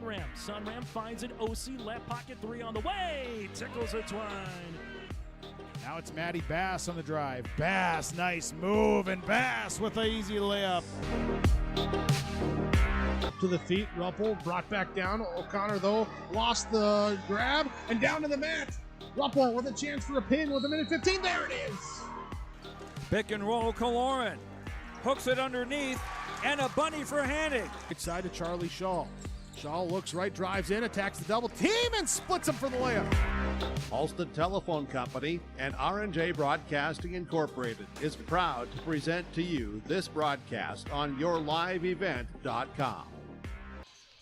Sunram. Sunram finds an OC left pocket three on the way. Tickles it Twine. Now it's Matty Bass on the drive. Bass, nice move, and Bass with an easy layup. To the feet, Ruppel brought back down. O'Connor, though, lost the grab, and down to the mat. Ruppel with a chance for a pin with a minute 15. There it is. Pick and roll, Kaloran. Hooks it underneath, and a bunny for handing. Right side to Charlie Shaw. Shaw looks right, drives in, attacks the double team, and splits him for the layup. Halsted Telephone Company and R&J Broadcasting Incorporated is proud to present to you this broadcast on yourliveevent.com.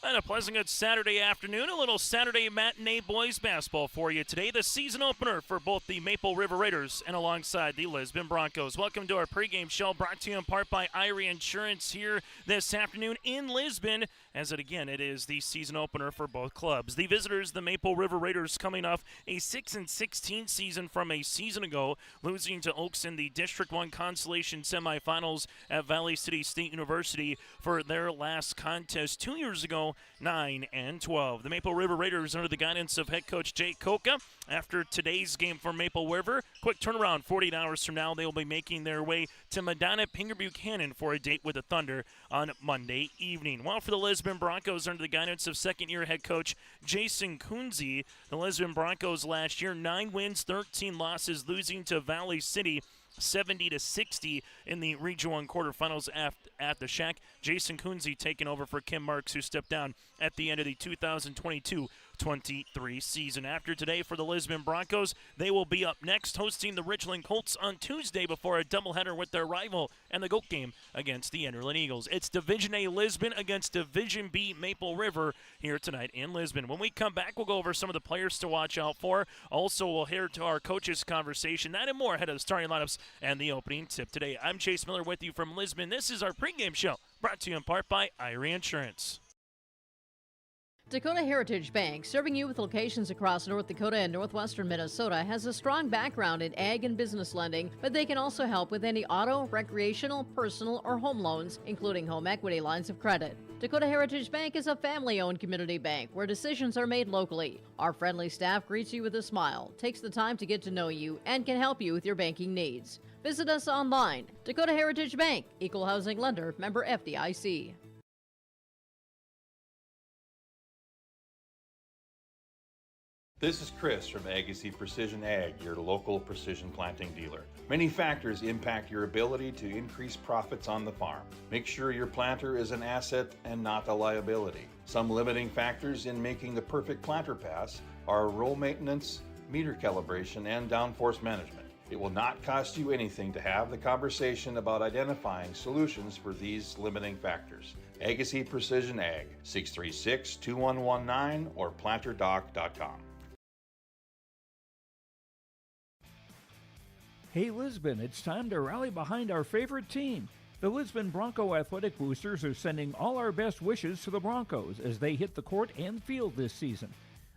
And a pleasant good Saturday afternoon, a little Saturday matinee boys basketball for you today. The season opener for both the Maple River Raiders and alongside the Lisbon Broncos. Welcome to our pregame show brought to you in part by Irie Insurance here this afternoon in Lisbon. As it is the season opener for both clubs. The visitors, the Maple River Raiders, coming off a 6-16 season from a season ago, losing to Oaks in the District 1 Consolation semifinals at Valley City State University for their last contest 2 years ago, 9-12. The Maple River Raiders, under the guidance of head coach Jay Koka, after today's game for Maple River, quick turnaround, 48 hours from now, they will be making their way to Medina Pinger Buchanan for a date with the Thunder on Monday evening. While for the Lisbon Broncos, under the guidance of second-year head coach Jason Kunze, the Lisbon Broncos last year, 9 wins, 13 losses, losing to Valley City 70-60 in the Region 1 quarterfinals at the Shack. Jason Kunze taking over for Kim Marks, who stepped down at the end of the 2022-23 season. After today for the Lisbon Broncos, they will be up next hosting the Richland Colts on Tuesday before a doubleheader with their rival and the GOAT game against the Enderlin Eagles. It's Division A Lisbon against Division B Maple River here tonight in Lisbon. When we come back, we'll go over some of the players to watch out for. Also, we'll hear to our coaches' conversation. That and more ahead of the starting lineups and the opening tip today. I'm Chase Miller with you from Lisbon. This is our pregame show, brought to you in part by Irie Insurance. Dakota Heritage Bank, serving you with locations across North Dakota and northwestern Minnesota, has a strong background in ag and business lending, but they can also help with any auto, recreational, personal, or home loans, including home equity lines of credit. Dakota Heritage Bank is a family-owned community bank where decisions are made locally. Our friendly staff greets you with a smile, takes the time to get to know you, and can help you with your banking needs. Visit us online. Dakota Heritage Bank, Equal Housing Lender, member FDIC. This is Chris from Agassiz Precision Ag, your local precision planting dealer. Many factors impact your ability to increase profits on the farm. Make sure your planter is an asset and not a liability. Some limiting factors in making the perfect planter pass are row maintenance, meter calibration, and downforce management. It will not cost you anything to have the conversation about identifying solutions for these limiting factors. Agassiz Precision Ag, 636-2119 or planterdoc.com. Hey Lisbon, it's time to rally behind our favorite team. The Lisbon Bronco Athletic Boosters are sending all our best wishes to the Broncos as they hit the court and field this season.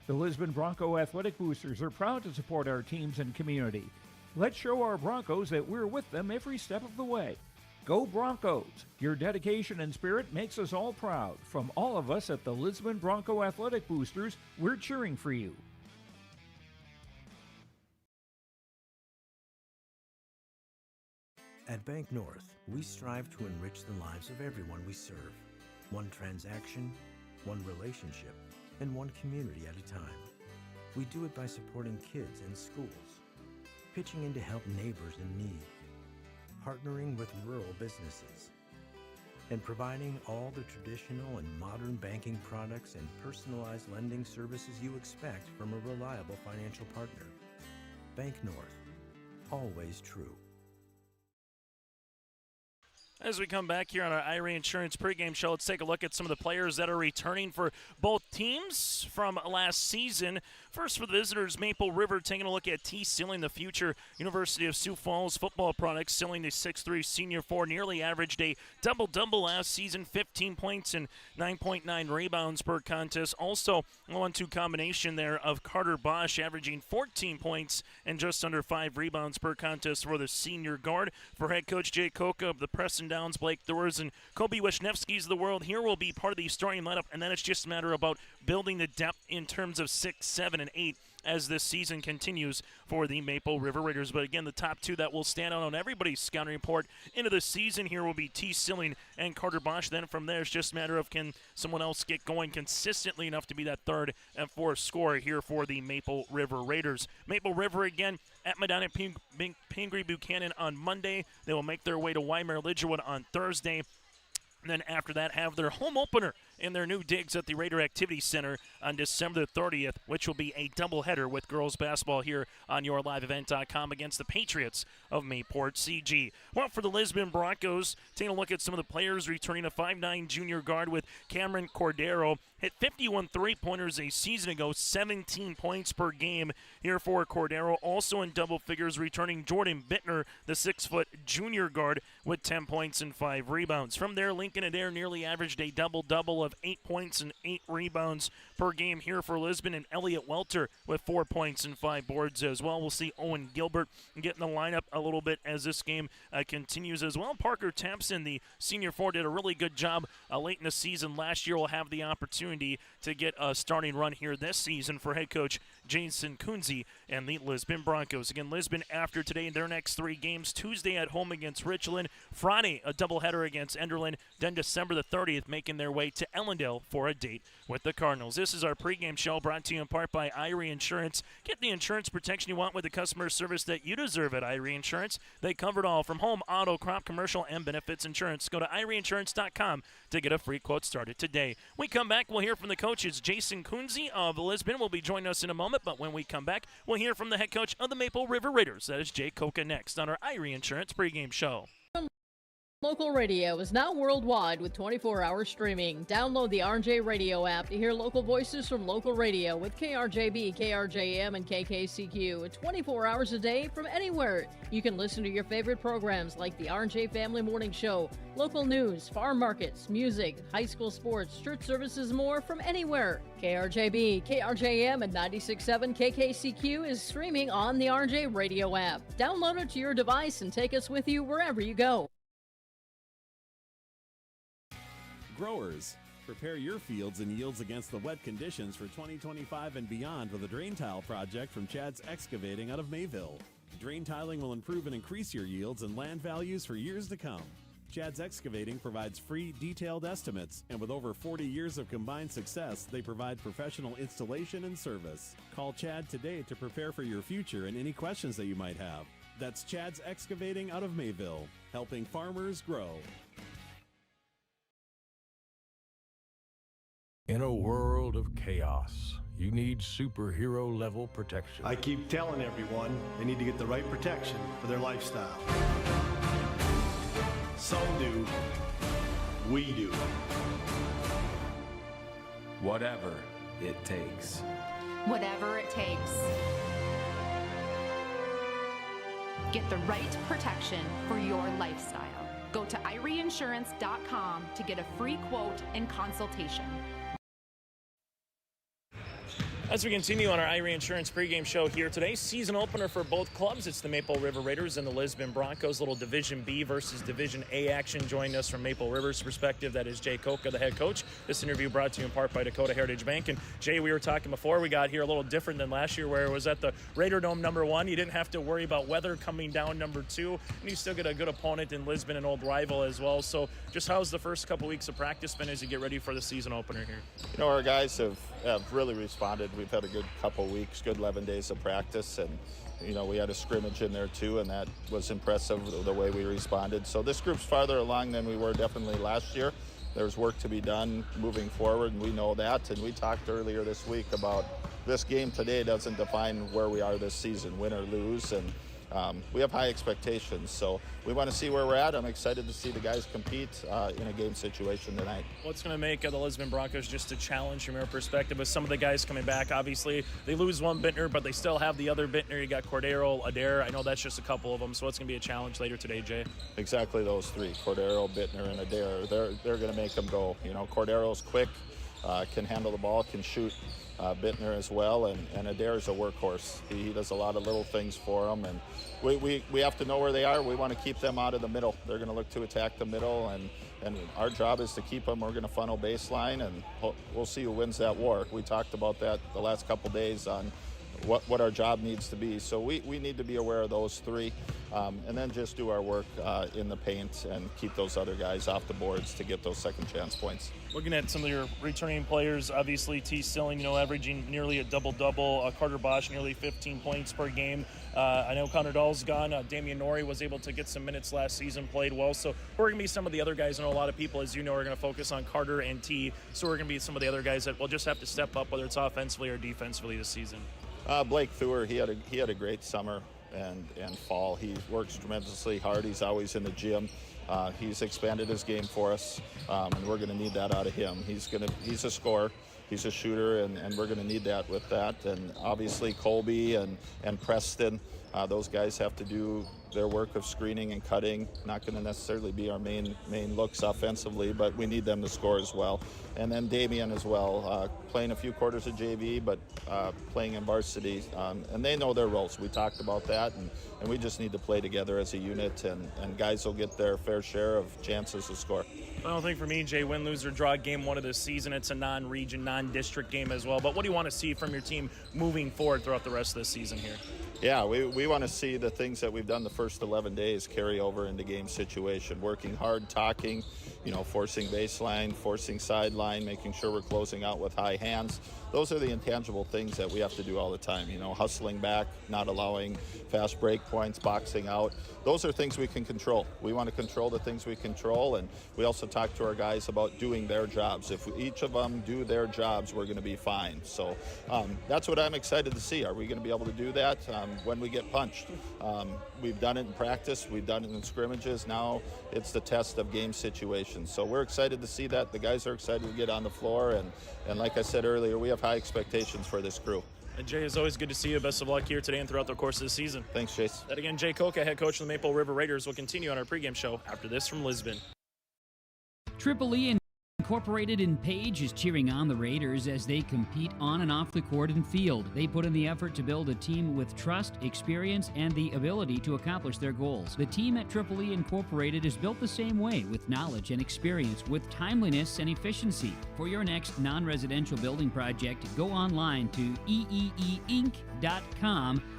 The Lisbon Bronco Athletic Boosters are proud to support our teams and community. Let's show our Broncos that we're with them every step of the way. Go Broncos! Your dedication and spirit makes us all proud. From all of us at the Lisbon Bronco Athletic Boosters, we're cheering for you. At Bank North, we strive to enrich the lives of everyone we serve. One transaction, one relationship, and one community at a time. We do it by supporting kids and schools, pitching in to help neighbors in need, partnering with rural businesses, and providing all the traditional and modern banking products and personalized lending services you expect from a reliable financial partner. Bank North, always true. As we come back here on our Irie Insurance pregame show, let's take a look at some of the players that are returning for both teams from last season. First for the visitors, Maple River, taking a look at T. Sealing, the future University of Sioux Falls football product. Sealing, the 6'3 senior forward, nearly averaged a double-double last season, 15 points and 9.9 rebounds per contest. Also, a 1-2 combination there of Carter Bosch, averaging 14 points and just under 5 rebounds per contest for the senior guard. For head coach Jay Koka of the Preston Downs, Blake Thor's, and Kobe Wisniewski's of the world here will be part of the starting lineup, and then it's just a matter about building the depth in terms of 6, 7, and 8 as this season continues for the Maple River Raiders. But again, the top two that will stand out on everybody's scouting report into the season here will be T. Silling and Carter Bosch. Then from there, it's just a matter of can someone else get going consistently enough to be that third and fourth scorer here for the Maple River Raiders. Maple River again at Medina Pingree Buchanan on Monday. They will make their way to Weimar Lidgerwood on Thursday. And then after that, have their home opener in their new digs at the Raider Activity Center on December 30th, which will be a doubleheader with girls basketball here on yourliveevent.com against the Patriots of Mayport CG. Well, for the Lisbon Broncos, taking a look at some of the players returning, a 5'9 junior guard with Cameron Cordero. Hit 51 three-pointers a season ago, 17 points per game here for Cordero. Also in double figures, returning Jordan Bittner, the 6-foot junior guard, with 10 points and 5 rebounds. From there, Lincoln Adair nearly averaged a double-double of 8 points and 8 rebounds per game here for Lisbon, and Elliot Welter with 4 points and 5 boards as well. We'll see Owen Gilbert get in the lineup a little bit as this game continues as well. Parker Tampson, the senior forward, did a really good job late in the season last year. Will have the opportunity to get a starting run here this season for head coach Jason Kunze and the Lisbon Broncos. Again, Lisbon after today in their next 3 games, Tuesday at home against Richland, Friday a doubleheader against Enderlin, then December the 30th making their way to Ellendale for a date with the Cardinals. This is our pregame show brought to you in part by Irie Insurance. Get the insurance protection you want with the customer service that you deserve at Irie Insurance. They cover it all from home, auto, crop, commercial, and benefits insurance. Go to IrieInsurance.com to get a free quote started today. We come back, we'll hear from the coaches. Jason Kunze of Lisbon will be joining us in a moment, but when we come back, we'll hear from the head coach of the Maple River Raiders. That is Jay Koka next on our Irie Insurance pregame show. Local radio is now worldwide with 24-hour streaming. Download the RJ Radio app to hear local voices from local radio with KRJB, KRJM, and KKCQ 24 hours a day from anywhere. You can listen to your favorite programs like the RJ Family Morning Show, local news, farm markets, music, high school sports, church services, more from anywhere. KRJB, KRJM, and 96.7 KKCQ is streaming on the RJ Radio app. Download it to your device and take us with you wherever you go. Growers, prepare your fields and yields against the wet conditions for 2025 and beyond with a drain tile project from Chad's Excavating out of Mayville. Drain tiling will improve and increase your yields and land values for years to come. Chad's Excavating provides free, detailed estimates, and with over 40 years of combined success, they provide professional installation and service. Call Chad today to prepare for your future and any questions that you might have. That's Chad's Excavating out of Mayville, helping farmers grow. In a world of chaos, you need superhero-level protection. I keep telling everyone they need to get the right protection for their lifestyle. Some do. We do. Whatever it takes. Whatever it takes. Get the right protection for your lifestyle. Go to IrieInsurance.com to get a free quote and consultation. As we continue on our Irie Insurance pregame show here today, season opener for both clubs. It's the Maple River Raiders and the Lisbon Broncos. Little Division B versus Division A action. Joining us from Maple River's perspective, that is Jay Koka, the head coach. This interview brought to you in part by Dakota Heritage Bank. And Jay, we were talking before we got here, a little different than last year where it was at the Raider Dome #1. You didn't have to worry about weather coming down #2, and you still get a good opponent in Lisbon, an old rival as well. So just how's the first couple weeks of practice been as you get ready for the season opener here? You know, our guys have really responded. We've had a good couple weeks, good 11 days of practice, and you know, we had a scrimmage in there too, and that was impressive, the way we responded. So this group's farther along than we were definitely last year. There's work to be done moving forward, and we know that. And we talked earlier this week about this game today doesn't define where we are this season, win or lose, and we have high expectations, so we want to see where we're at. I'm excited to see the guys compete in a game situation tonight. What's going to make the Lisbon Broncos just a challenge from your perspective with some of the guys coming back? Obviously, they lose one Bittner, but they still have the other Bittner. You got Cordero, Adair. I know that's just a couple of them, so what's going to be a challenge later today, Jay? Exactly those three, Cordero, Bittner, and Adair. They're going to make them go. You know, Cordero's quick. can handle the ball, can shoot. Bittner as well, and Adair is a workhorse. He does a lot of little things for them, and we have to know where they are. We want to keep them out of the middle. They're going to look to attack the middle, and our job is to keep them. We're going to funnel baseline, and we'll see who wins that war. We talked about that the last couple days on what our job needs to be. So we need to be aware of those three, and then just do our work in the paint and keep those other guys off the boards to get those second chance points. Looking at some of your returning players, obviously T. Stilling, averaging nearly a double-double. Carter Bosch, nearly 15 points per game. I know Connor Dahl's gone. Damian Norrie was able to get some minutes last season, played well. So we're going to be some of the other guys. I know a lot of people, as you know, are going to focus on Carter and T. So we're going to be some of the other guys that will just have to step up, whether it's offensively or defensively this season. Blake Thur, he had a great summer and fall. He works tremendously hard. He's always in the gym. He's expanded his game for us, and we're going to need that out of him. He's a scorer, he's a shooter, and we're going to need that with that. And obviously Colby and Preston, those guys have to do their work of screening and cutting. Not going to necessarily be our main looks offensively, but we need them to score as well. And then Damian as well, playing a few quarters of JV, but playing in varsity. And they know their roles. We talked about that, and we just need to play together as a unit, and guys will get their fair share of chances to score. Final thing for me, Jay, win, lose, or draw game one of this season. It's a non-region, non-district game as well. But what do you want to see from your team moving forward throughout the rest of the season here? Yeah, we want to see the things that we've done the first 11 days carry over into game situation. Working hard, talking, forcing baseline, forcing sideline, making sure we're closing out with high hands. Those are the intangible things that we have to do all the time. Hustling back, not allowing fast break points, boxing out. Those are things we can control. We want to control the things we control, and we also talk to our guys about doing their jobs. If each of them do their jobs, we're going to be fine. So that's what I'm excited to see. Are we going to be able to do that when we get punched? We've done it in practice. We've done it in scrimmages. Now it's the test of game situations. So we're excited to see that. The guys are excited to get on the floor, and like I said earlier, we have high expectations for this crew. And Jay, it's always good to see you. Best of luck here today and throughout the course of the season. Thanks, Chase. That again, Jay Koka, head coach of the Maple River Raiders, will continue on our pregame show after this from Lisbon. Triple E Incorporated in Page is cheering on the Raiders as they compete on and off the court and field. They put in the effort to build a team with trust, experience, and the ability to accomplish their goals. The team at Triple E Incorporated is built the same way, with knowledge and experience, with timeliness and efficiency. For your next non-residential building project, go online to eeeinc.com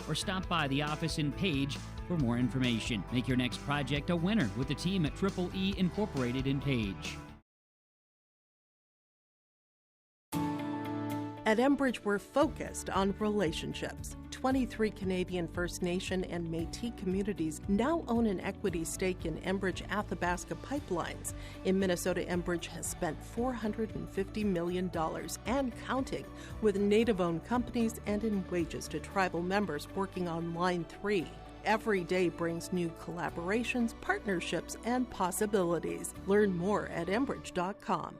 or stop by the office in Page for more information. Make your next project a winner with the team at Triple E Incorporated in Page. At Enbridge, we're focused on relationships. 23 Canadian First Nation and Métis communities now own an equity stake in Enbridge Athabasca Pipelines. In Minnesota, Enbridge has spent $450 million and counting with Native-owned companies and in wages to tribal members working on Line 3. Every day brings new collaborations, partnerships, and possibilities. Learn more at Enbridge.com.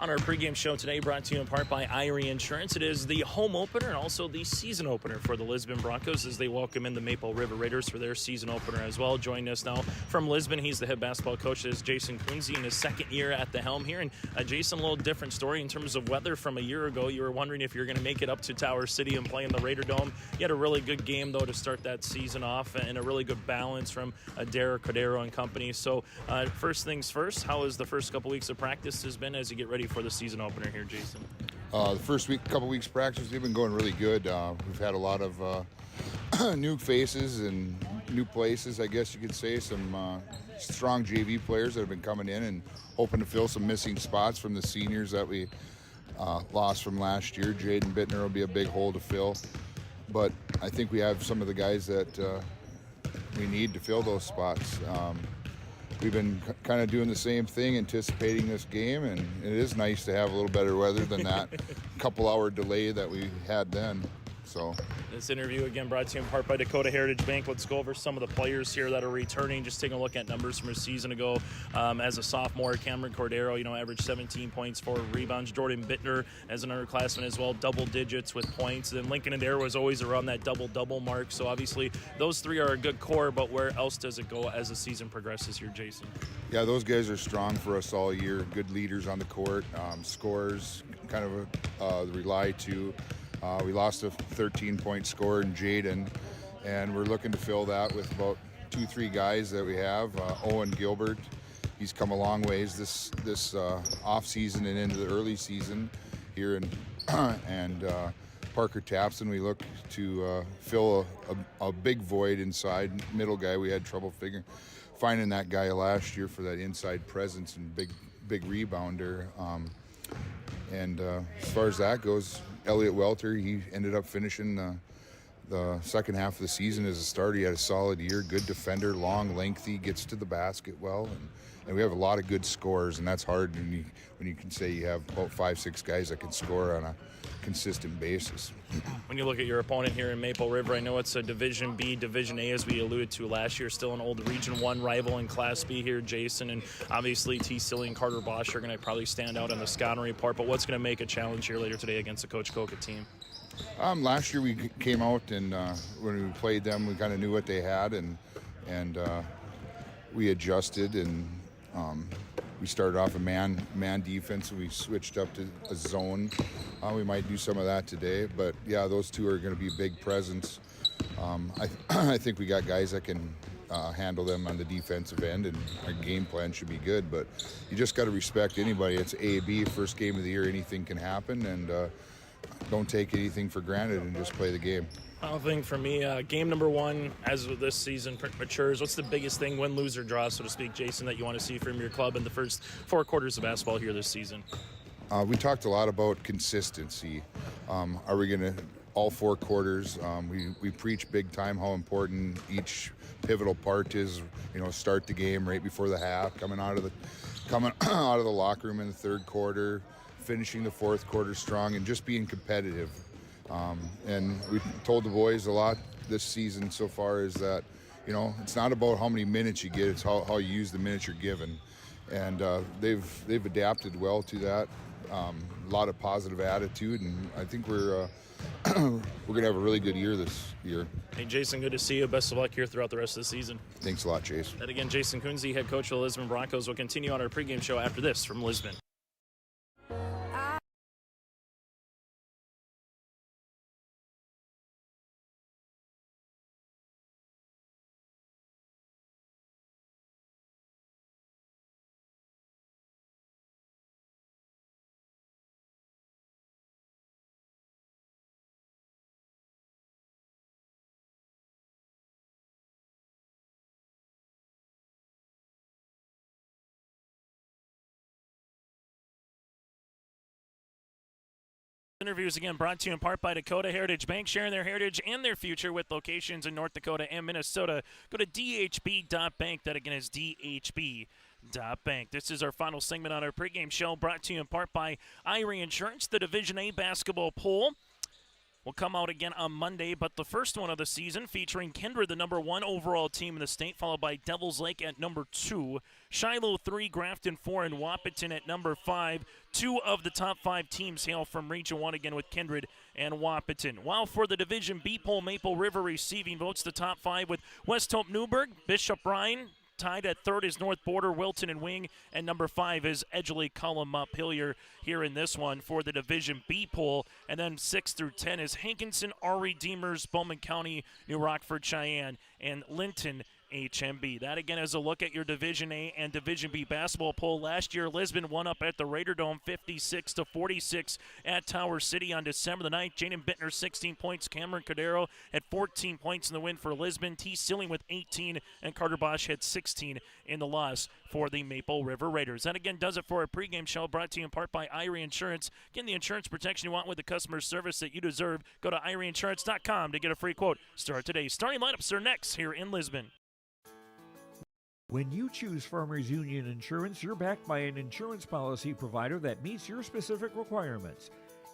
On our pregame show today, brought to you in part by Irie Insurance. It is the home opener and also the season opener for the Lisbon Broncos as they welcome in the Maple River Raiders for their season opener as well. Joining us now from Lisbon, he's the head basketball coach. This is Jason Quincy in his second year at the helm here. And Jason, a little different story in terms of weather from a year ago. You were wondering if you're going to make it up to Tower City and play in the Raider Dome. You had a really good game, though, to start that season off, and a really good balance from Derek Cordero and company. So first things first, how has the first couple weeks of practice has been as you get ready for the season opener here, Jason? The first couple weeks practice, they've been going really good. We've had a lot of new faces and new places, I guess you could say. Some strong JV players that have been coming in and hoping to fill some missing spots from the seniors that we lost from last year. Jaden Bittner will be a big hole to fill. But I think we have some of the guys that we need to fill those spots. We've been kind of doing the same thing, anticipating this game, and it is nice to have a little better weather than that couple-hour delay that we had then. So This interview again brought to you in part by Dakota Heritage Bank. Let's go over some of the players here that are returning. Just taking a look at numbers from a season ago. As a sophomore, Cameron Cordero, averaged 17 points, 4 rebounds. Jordan Bittner, as an underclassman as well, double digits with points. Then Lincoln Adair was always around that double-double mark. So obviously those three are a good core, but where else does it go as the season progresses here, Jason? yeah, those guys are strong for us all year. Good leaders on the court, scorers, kind of rely to. We lost a 13-point scorer in Jaden, and we're looking to fill that with about 2-3 guys that we have. Owen Gilbert, he's come a long ways this off season and into the early season here, and Parker Tapson. We look to fill a big void inside. Middle guy, we had trouble finding that guy last year for that inside presence and big rebounder. And as far as that goes, Elliot Welter, he ended up finishing the second half of the season as a starter. He had a solid year, good defender, long, lengthy, gets to the basket well, and we have a lot of good scorers, and that's hard when you can say you have about 5-6 guys that can score on a consistent basis. When you look at your opponent here in Maple River, I know it's a Division B, Division A, as we alluded to last year, still an old Region 1 rival in Class B here, Jason, and obviously T. Silly and Carter Bosch are going to probably stand out on the scouting report, but what's going to make a challenge here later today against the Coach Coca team? Last year we came out, and when we played them, we kind of knew what they had, and we adjusted, and we started off a man defense, and we switched up to a zone. We might do some of that today, but yeah, those two are going to be a big presence. I think we got guys that can handle them on the defensive end, and our game plan should be good, but you just got to respect anybody. It's A-B, first game of the year, anything can happen, and don't take anything for granted and just play the game. Final thing for me, game number one, as this season matures, what's the biggest thing, win, lose, or draw, so to speak, Jason, that you want to see from your club in the first 4 quarters of basketball here this season? We talked a lot about consistency. Are we going to, all 4 quarters, we preach big time how important each pivotal part is, start the game right before the half, coming out of the locker room in the 3rd quarter, finishing the 4th quarter strong, and just being competitive. And we told the boys a lot this season so far is that, it's not about how many minutes you get, it's how you use the minutes you're given. And they've adapted well to that. A lot of positive attitude, and I think we're going to have a really good year this year. Hey, Jason, good to see you. Best of luck here throughout the rest of the season. Thanks a lot, Chase. And again, Jason Kunze, head coach of the Lisbon Broncos, will continue on our pregame show after this from Lisbon. Interviews again brought to you in part by Dakota Heritage Bank, sharing their heritage and their future with locations in North Dakota and Minnesota. Go to dhb.bank. That again is dhb.bank. This is our final segment on our pregame show, brought to you in part by Irie Insurance. The Division A basketball poll will come out again on Monday, but the first one of the season featuring Kindred, the number 1 overall team in the state, followed by Devils Lake at number 2, Shiloh 3, Grafton 4, and Wahpeton at number 5. 2 of the top 5 teams hail from Region 1 again with Kindred and Wahpeton. While for the Division B poll, Maple River receiving votes, the top 5 with West Hope Newburgh, Bishop Ryan. Tied at 3rd is North Border, Wilton, and Wing. And number 5 is Edgeley, Cullum, Hillier here in this one for the Division B poll. And then 6 through 10 is Hankinson, Ari, Deemers, Bowman County, New Rockford, Cheyenne, and Linton, HMB. That again is a look at your Division A and Division B basketball poll. Last year, Lisbon won up at the Raider Dome 56-46 at Tower City on December the 9th. Jaden Bittner 16 points. Cameron Cordero had 14 points in the win for Lisbon. T. Silling with 18, and Carter Bosch had 16 in the loss for the Maple River Raiders. That again does it for our pregame show, brought to you in part by Irie Insurance. Getting the insurance protection you want with the customer service that you deserve. Go to IrieInsurance.com to get a free quote. Start today. Starting lineups are next here in Lisbon. When you choose Farmers Union Insurance, you're backed by an insurance policy provider that meets your specific requirements.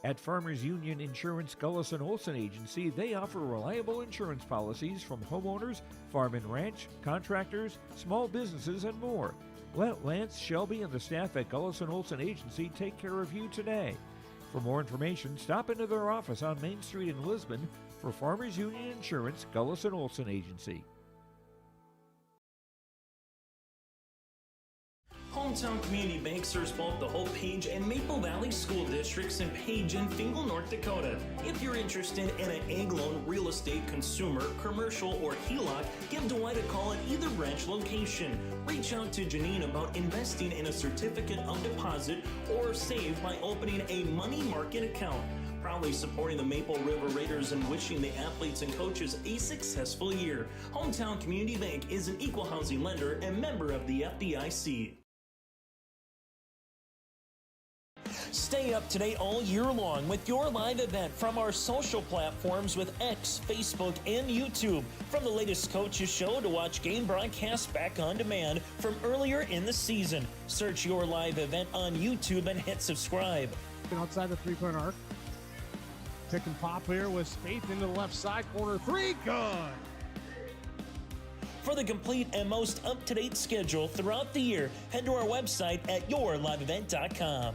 At Farmers Union Insurance Gullison Olson Agency, they offer reliable insurance policies from homeowners, farm and ranch, contractors, small businesses, and more. Let Lance, Shelby, and the staff at Gullison Olson Agency take care of you today. For more information, stop into their office on Main Street in Lisbon for Farmers Union Insurance Gullison Olson Agency. Hometown Community Bank serves both the Hope Page and Maple Valley School Districts in Page and Fingal, North Dakota. If you're interested in an ag loan, real estate, consumer, commercial, or HELOC, give Dwight a call at either branch location. Reach out to Janine about investing in a certificate of deposit or save by opening a money market account. Proudly supporting the Maple River Raiders and wishing the athletes and coaches a successful year. Hometown Community Bank is an equal housing lender and member of the FDIC. Stay up to date all year long with your live event from our social platforms with X, Facebook, and YouTube. From the latest coaches show to watch game broadcasts back on demand from earlier in the season. Search your live event on YouTube and hit subscribe. Outside the three-point arc. Pick and pop here with Spaeth into the left side corner. Three, good. For the complete and most up-to-date schedule throughout the year, head to our website at yourliveevent.com.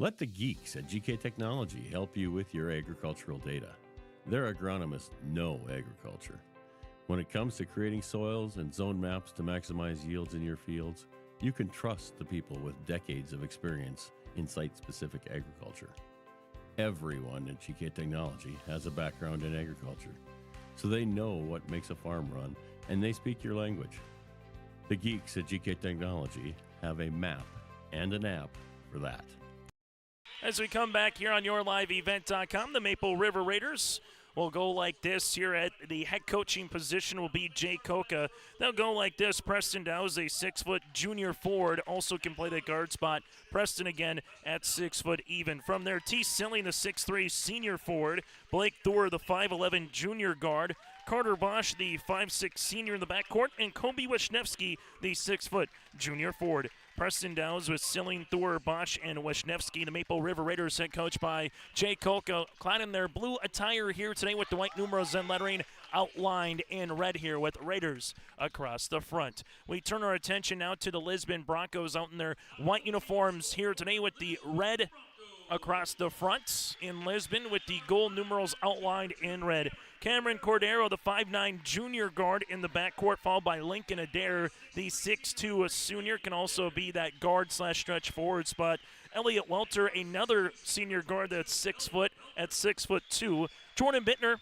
Let the geeks at GK Technology help you with your agricultural data. Their agronomists know agriculture. When it comes to creating soils and zone maps to maximize yields in your fields, you can trust the people with decades of experience in site-specific agriculture. Everyone at GK Technology has a background in agriculture, so they know what makes a farm run, and they speak your language. The geeks at GK Technology have a map and an app for that. As we come back here on yourliveevent.com, the Maple River Raiders will go like this. Here at the head coaching position will be Jay Koka. They'll go like this. Preston Dow's a 6-foot junior forward, also can play the guard spot. Preston again at 6 foot even. From there, T. Silling, the 6'3 senior forward. Blake Thor, the 5'11 junior guard. Carter Bosch, the 5'6 senior in the backcourt. And Kobe Wisniewski, the 6-foot junior forward. Preston Dow's with Silling, Thor, Bosch, and Wisniewski. The Maple River Raiders head coached by Jay Koka, clad in their blue attire here today with the white numerals and lettering outlined in red here with Raiders across the front. We turn our attention now to the Lisbon Broncos out in their white uniforms here today with the red across the front in Lisbon with the gold numerals outlined in red. Cameron Cordero, the 5'9 junior guard in the backcourt, followed by Lincoln Adair, the 6'2 senior, can also be that guard/stretch forward spot. Elliot Welter, another senior guard that's 6 foot at 6'2". Jordan Bittner,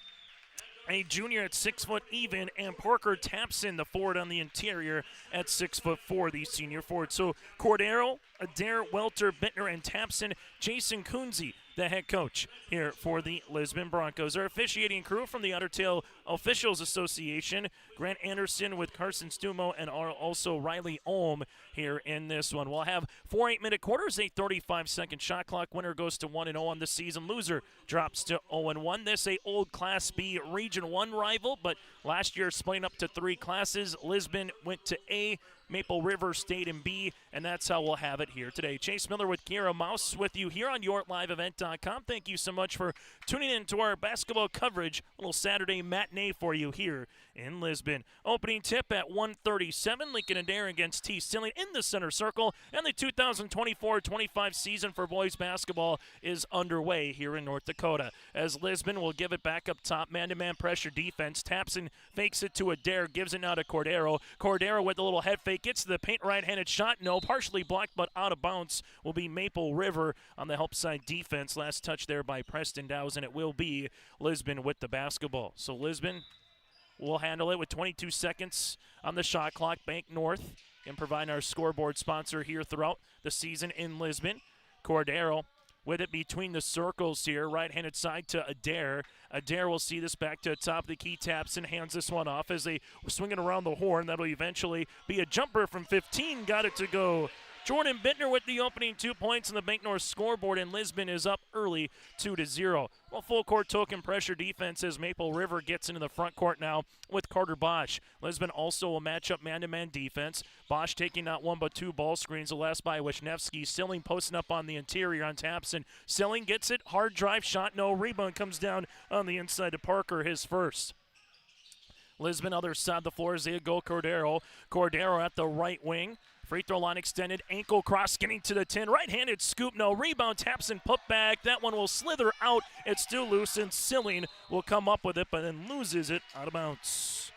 a junior at 6 foot even, and Parker Tapson, the forward on the interior, at 6'4", the senior forward. So Cordero, Adair, Welter, Bittner, and Tapson. Jason Kunze, the head coach here for the Lisbon Broncos. Our officiating crew from the Ottertail Officials Association, Grant Anderson with Carson Stumo and also Riley Ohm here in this one. We'll have 4 8-minute quarters, a 35-second shot clock. Winner goes to 1-0 on the season. Loser drops to 0-1. This a old Class B Region 1 rival, but last year splitting up to 3 classes. Lisbon went to A, Maple River stayed in B, and that's how we'll have it here today. Chase Miller with Kira Mouse with you here on yourliveevent.com. Thank you so much for tuning in to our basketball coverage. A little Saturday matinee for you here in Lisbon. Opening tip at 1:37. Lincoln Adair against T. Silling in the center circle, and the 2024-25 season for boys basketball is underway here in North Dakota. As Lisbon will give it back up top, man-to-man pressure defense. Tapson fakes it to Adair, gives it now to Cordero. Cordero with a little head fake, gets to the paint, right-handed shot. No, partially blocked, but out of bounds will be Maple River on the help side defense. Last touch there by Preston Dow's, and it will be Lisbon with the basketball. So Lisbon will handle it with 22 seconds on the shot clock. Bank North can provide our scoreboard sponsor here throughout the season in Lisbon. Cordero with it between the circles here, right-handed side to Adair. Adair will see this back to the top of the key. Tapson hands this one off as they swing it around the horn. That'll eventually be a jumper from 15. Got it to go Jordan Bittner with the opening 2 points on the Bank North scoreboard, and Lisbon is up early 2-0. Well, full court token pressure defense as Maple River gets into the front court now with Carter Bosch. Lisbon also a matchup man-to-man defense. Bosch taking not one but two ball screens, the last by Wisniewski. Silling posting up on the interior on Tapson. Silling gets it, hard drive shot, no rebound, comes down on the inside to Parker, his first. Lisbon, other side of the floor, they go Cordero. Cordero at the right wing. Free throw line extended, ankle cross, getting to the 10. Right-handed scoop, no rebound, taps and put back. That one will slither out. It's still loose, and Silling will come up with it, but then loses it out of bounds.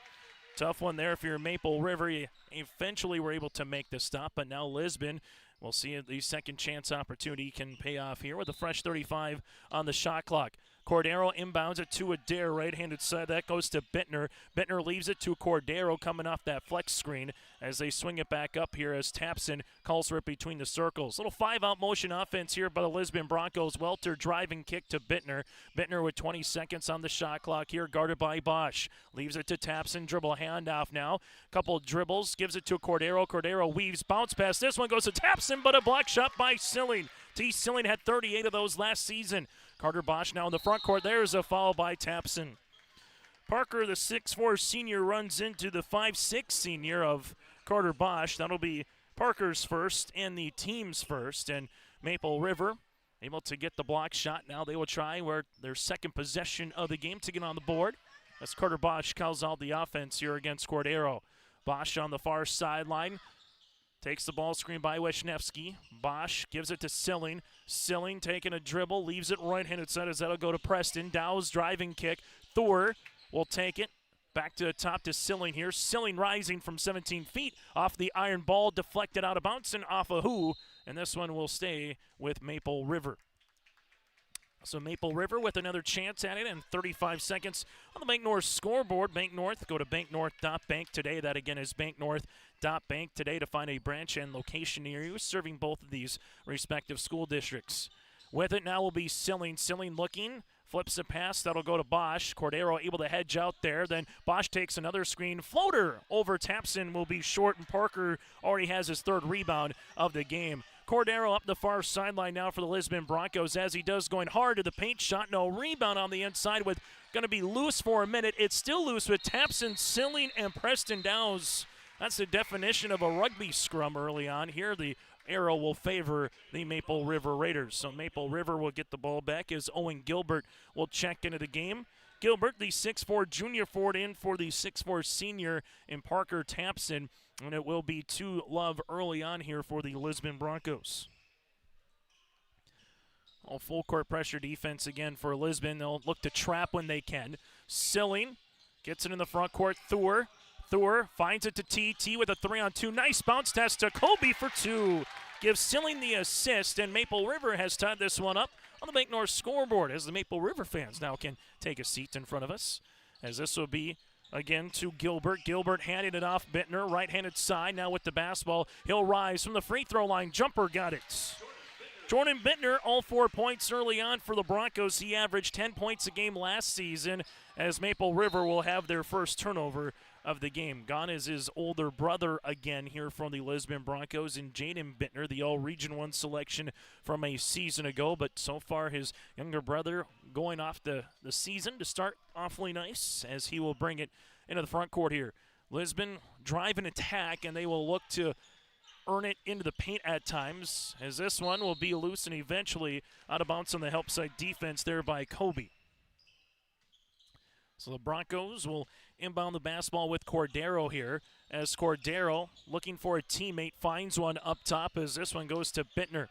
Tough one there if you're Maple River. You eventually were able to make the stop, but now Lisbon, we'll see if the second chance opportunity can pay off here with a fresh 35 on the shot clock. Cordero inbounds it to Adair, right-handed side. That goes to Bittner. Bittner leaves it to Cordero coming off that flex screen as they swing it back up here as Tapson calls for it between the circles. Little 5-out motion offense here by the Lisbon Broncos. Welter driving kick to Bittner. Bittner with 20 seconds on the shot clock here, guarded by Bosch. Leaves it to Tapson, dribble handoff now. Couple dribbles, gives it to Cordero. Cordero weaves, bounce pass. This one goes to Tapson, but a block shot by Silling. T. Silling had 38 of those last season. Carter Bosch now in the front court. There's a foul by Tapson. Parker, the 6'4 senior, runs into the 5'6 senior of Carter Bosch. That'll be Parker's first and the team's first. And Maple River able to get the block shot. Now they will try their second possession of the game to get on the board. As Carter Bosch calls out the offense here against Cordero. Bosch on the far sideline. Takes the ball screen by Wisniewski. Bosch gives it to Silling. Silling taking a dribble, leaves it right-handed side as that'll go to Preston. Dow's driving kick. Thor will take it. Back to the top to Silling here. Silling rising from 17 feet off the iron ball, deflected out of bounds and off a who. And this one will stay with Maple River. So Maple River with another chance at it and 35 seconds on the Bank North scoreboard. Bank North, go to banknorth.bank today. That again is banknorth.bank today to find a branch and location near you serving both of these respective school districts. With it now will be Silling. Silling looking, flips a pass. That'll go to Bosch. Cordero able to hedge out there. Then Bosch takes another screen. Floater over Tapson will be short, and Parker already has his third rebound of the game. Cordero up the far sideline now for the Lisbon Broncos as he does, going hard to the paint shot. No rebound on the inside with going to be loose for a minute. It's still loose with Tapson, Silling, and Preston Dow's. That's the definition of a rugby scrum early on. Here the arrow will favor the Maple River Raiders. So Maple River will get the ball back as Owen Gilbert will check into the game. Gilbert, the 6'4 junior forward, in for the 6'4 senior in Parker Tapson. And it will be 2-love early on here for the Lisbon Broncos. All full court pressure defense again for Lisbon. They'll look to trap when they can. Silling gets it in the front court. Thor finds it to T with a 3-on-2. Nice bounce test to Kobe for two. Gives Silling the assist, and Maple River has tied this one up on the Bank North scoreboard as the Maple River fans now can take a seat in front of us. As this will be again to Gilbert. Gilbert handed it off Bittner, right-handed side. Now with the basketball, he'll rise from the free throw line. Jumper got it. Jordan Bittner, all 4 points early on for the Broncos. He averaged 10 points a game last season as Maple River will have their first turnover of the game. Gone is his older brother again here from the Lisbon Broncos, and Jaden Bittner, the All-Region 1 selection from a season ago. But so far his younger brother going off the season to start awfully nice as he will bring it into the front court here. Lisbon drive and attack, and they will look to earn it into the paint at times, as this one will be loose and eventually out of bounds on the help side defense there by Kobe. So the Broncos will inbound the basketball with Cordero here, as Cordero looking for a teammate finds one up top as this one goes to Bittner.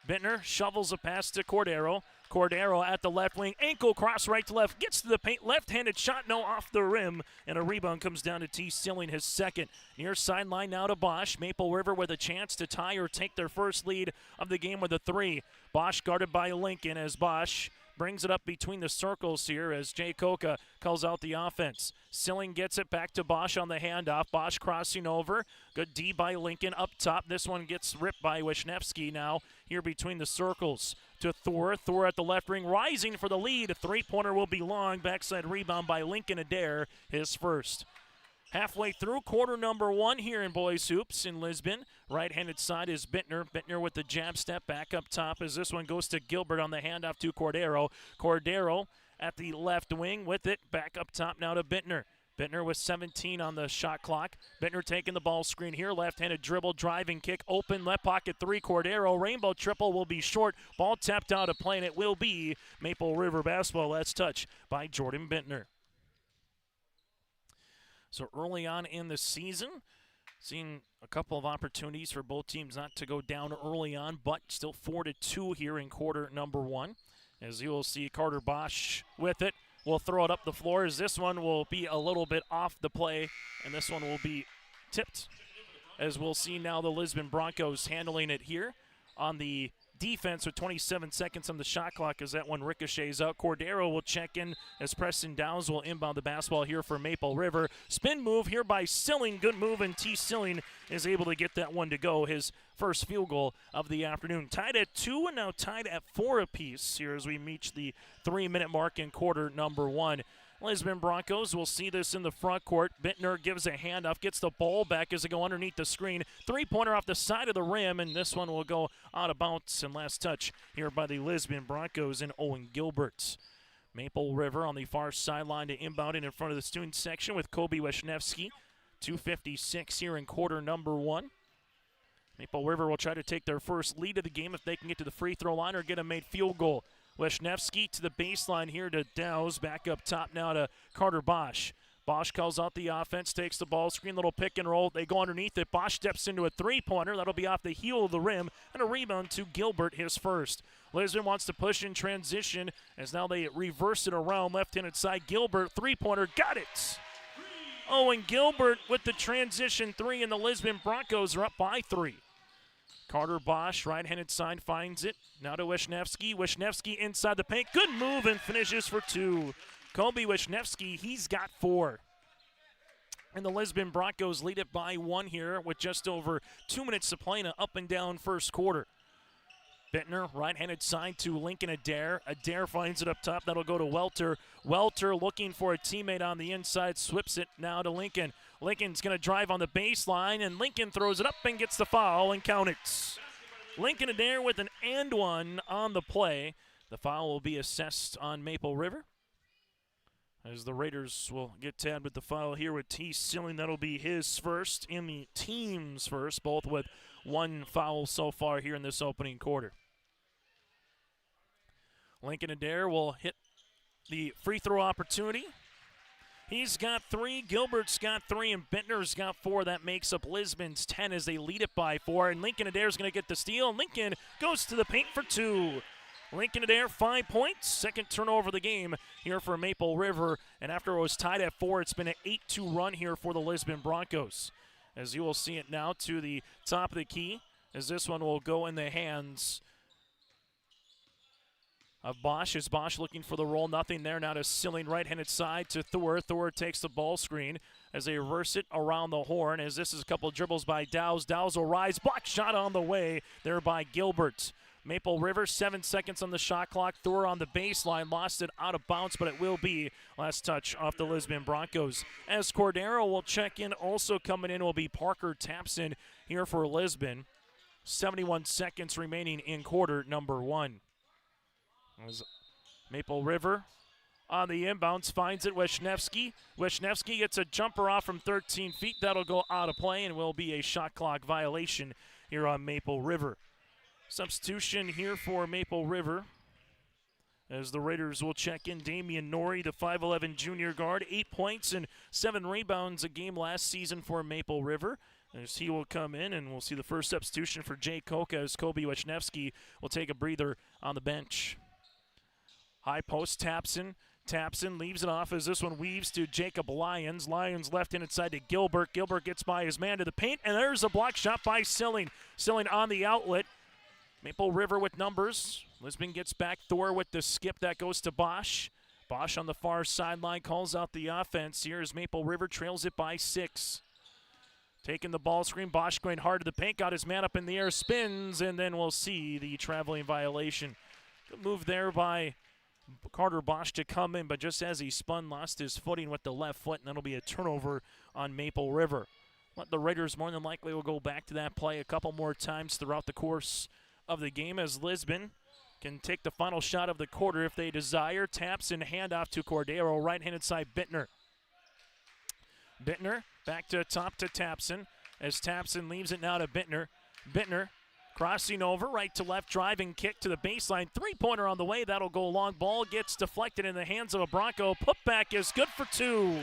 Bittner shovels a pass to Cordero. Cordero at the left wing, ankle cross right to left, gets to the paint, left-handed shot, no, off the rim, and a rebound comes down to T. Silling, his second. Near sideline now to Bosch. Maple River with a chance to tie or take their first lead of the game with a three. Bosch guarded by Lincoln as Bosch brings it up between the circles here as Jay Koka calls out the offense. Silling gets it back to Bosch on the handoff. Bosch crossing over. Good D by Lincoln up top. This one gets ripped by Wisniewski now here between the circles to Thor. Thor at the left wing, rising for the lead. A three-pointer will be long. Backside rebound by Lincoln Adair, his first. Halfway through quarter number 1 here in boys hoops in Lisbon. Right-handed side is Bittner. Bittner with the jab step back up top as this one goes to Gilbert on the handoff to Cordero. Cordero at the left wing with it. Back up top now to Bittner. Bittner with 17 on the shot clock. Bittner taking the ball screen here. Left-handed dribble, driving kick, open, left pocket 3. Cordero, rainbow triple will be short. Ball tapped out of play, and it will be Maple River basketball. Last touch by Jordan Bittner. So early on in the season, seeing a couple of opportunities for both teams not to go down early on, but still 4-2 here in quarter number 1. As you will see, Carter Bosch with it. Will throw it up the floor as this one will be a little bit off the play, and this one will be tipped. As we'll see now the Lisbon Broncos handling it here on the defense with 27 seconds on the shot clock as that one ricochets out. Cordero will check in as Preston Downs will inbound the basketball here for Maple River. Spin move here by Silling. Good move, and T. Silling is able to get that one to go. His first field goal of the afternoon. Tied at 2 and now tied at 4 apiece here as we reach the 3-minute mark in quarter number 1. Lisbon Broncos will see this in the front court. Bittner gives a handoff, gets the ball back as they go underneath the screen. Three-pointer off the side of the rim, and this one will go out of bounds. And last touch here by the Lisbon Broncos and Owen Gilbert. Maple River on the far sideline to inbound in front of the student section with Kobe Wisniewski. 2:56 here in quarter number 1. Maple River will try to take their first lead of the game if they can get to the free throw line or get a made field goal. Wisniewski to the baseline here to Dow's. Back up top now to Carter Bosch. Bosch calls out the offense, takes the ball screen, little pick and roll. They go underneath it. Bosch steps into a three-pointer. That'll be off the heel of the rim, and a rebound to Gilbert, his first. Lisbon wants to push in transition as now they reverse it around left-handed side. Gilbert, three-pointer, got it! Owen Gilbert with the transition 3, and the Lisbon Broncos are up by 3. Carter Bosch, right-handed side, finds it. Now to Wisniewski. Wisniewski inside the paint. Good move and finishes for 2. Kobe Wisniewski, he's got 4. And the Lisbon Broncos lead it by 1 here with just over 2 minutes to play in an up-and-down first quarter. Bittner, right-handed side to Lincoln Adair. Adair finds it up top. That'll go to Welter. Welter looking for a teammate on the inside. Swips it now to Lincoln. Lincoln's going to drive on the baseline, and Lincoln throws it up and gets the foul and count it. Lincoln Adair with an and one on the play. The foul will be assessed on Maple River, as the Raiders will get tabbed with the foul here with T. Silling. That'll be his first and the team's first, both with 1 foul so far here in this opening quarter. Lincoln Adair will hit the free throw opportunity. He's got 3, Gilbert's got 3, and Bittner's got 4. That makes up Lisbon's 10 as they lead it by 4. And Lincoln Adair's going to get the steal. Lincoln goes to the paint for 2. Lincoln Adair, 5 points. Second turnover of the game here for Maple River. And after it was tied at 4, it's been an 8-2 run here for the Lisbon Broncos. As you will see it now to the top of the key, as this one will go in the hands of Bosch. Is Bosch looking for the roll? Nothing there. Now to Silling, right-handed side to Thor. Thor takes the ball screen as they reverse it around the horn. As this is a couple of dribbles by Dow's. Dow's will rise. Block shot on the way there by Gilbert. Maple River, 7 seconds on the shot clock. Thor on the baseline, lost it out of bounds, but it will be last touch off the Lisbon Broncos. As Cordero will check in, also coming in will be Parker Tapson here for Lisbon. 71 seconds remaining in quarter number 1. As Maple River on the inbounds finds it. Wisniewski. Wisniewski gets a jumper off from 13 feet. That'll go out of play and will be a shot clock violation here on Maple River. Substitution here for Maple River as the Raiders will check in Damian Norrie, the 5'11 junior guard. 8 points and 7 rebounds a game last season for Maple River. As he will come in, and we'll see the first substitution for Jay Koka as Kobe Wisniewski will take a breather on the bench. High post, Tapson. Tapson leaves it off as this one weaves to Jacob Lyons. Lyons left in inside to Gilbert. Gilbert gets by his man to the paint, and there's a block shot by Silling. Silling on the outlet. Maple River with numbers. Lisbon gets back. Thor with the skip. That goes to Bosch. Bosch on the far sideline calls out the offense here as Maple River trails it by 6. Taking the ball screen. Bosch going hard to the paint. Got his man up in the air. Spins, and then we'll see the traveling violation. Good move there by Carter Bosch to come in, but just as he spun, lost his footing with the left foot, and that'll be a turnover on Maple River. But the Raiders more than likely will go back to that play a couple more times throughout the course of the game as Lisbon can take the final shot of the quarter if they desire. Taps and handoff to Cordero, right-handed side Bittner. Bittner back to top to Tapson as Tapson leaves it now to Bittner. Bittner crossing over, right to left, driving kick to the baseline. Three-pointer on the way. That'll go long. Ball gets deflected in the hands of a Bronco. Putback is good for two.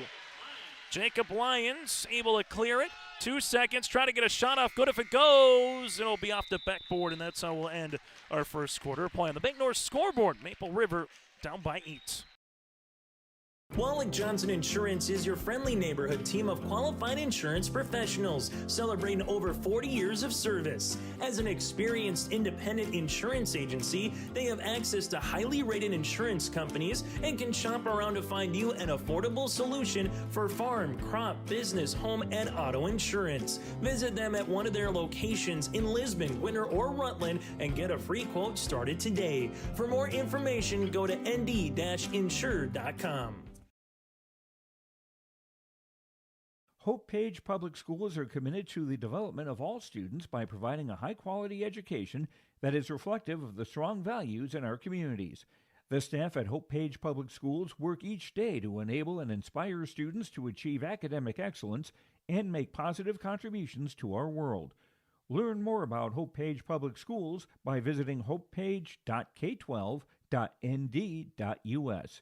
Jacob Lyons able to clear it. 2 seconds. Try to get a shot off. Good if it goes. It'll be off the backboard, and that's how we'll end our first quarter. Play on the Big North scoreboard. Maple River down by 8. Wallach Johnson Insurance is your friendly neighborhood team of qualified insurance professionals celebrating over 40 years of service. As an experienced independent insurance agency, they have access to highly rated insurance companies and can shop around to find you an affordable solution for farm, crop, business, home, and auto insurance. Visit them at one of their locations in Lisbon, Winter, or Rutland and get a free quote started today. For more information, go to nd-insure.com. Hope Page Public Schools are committed to the development of all students by providing a high-quality education that is reflective of the strong values in our communities. The staff at Hope Page Public Schools work each day to enable and inspire students to achieve academic excellence and make positive contributions to our world. Learn more about Hope Page Public Schools by visiting hopepage.k12.nd.us.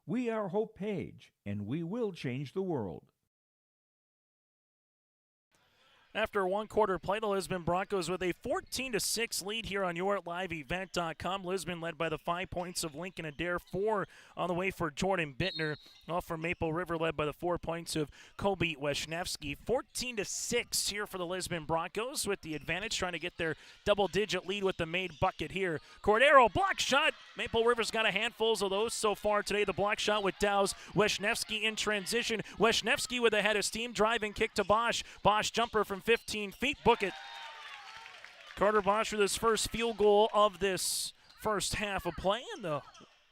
We are Hope Page, and we will change the world. After one quarter play, the Lisbon Broncos with a 14-6 lead here on YourLiveEvent.com. Lisbon led by the 5 points of Lincoln Adair, 4 on the way for Jordan Bittner. All for Maple River led by the 4 points of Kobe Wisniewski. 14-6 here for the Lisbon Broncos with the advantage, trying to get their double-digit lead with the made bucket here. Cordero, block shot. Maple River's got a handful of those so far today. The block shot with Dow's. Wisniewski in transition. Wisniewski with a head of steam, driving kick to Bosch. Bosch jumper from 15 feet, book it. Carter Bosch with his first field goal of this first half of play, and the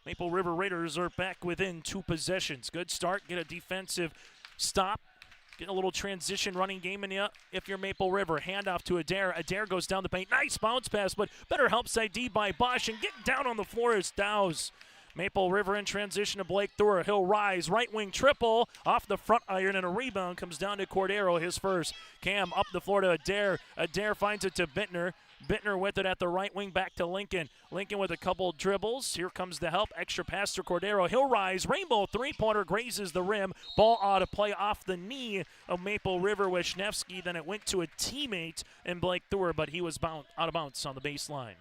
Maple River Raiders are back within 2 possessions. Good start, get a defensive stop, get a little transition running game in you if you're Maple River. Handoff to Adair. Adair goes down the paint. Nice bounce pass, but better help side D by Bosch, and get down on the floor is Dow's. Maple River in transition to Blake Thur. He'll rise, right wing triple, off the front iron, and a rebound comes down to Cordero, his first. Cam up the floor to Adair. Adair finds it to Bittner. Bittner with it at the right wing, back to Lincoln. Lincoln with a couple dribbles. Here comes the help. Extra pass to Cordero. He'll rise. Rainbow three-pointer grazes the rim. Ball out of play off the knee of Maple River Wisniewski. Then it went to a teammate in Blake Thur, but he was out of bounds on the baseline.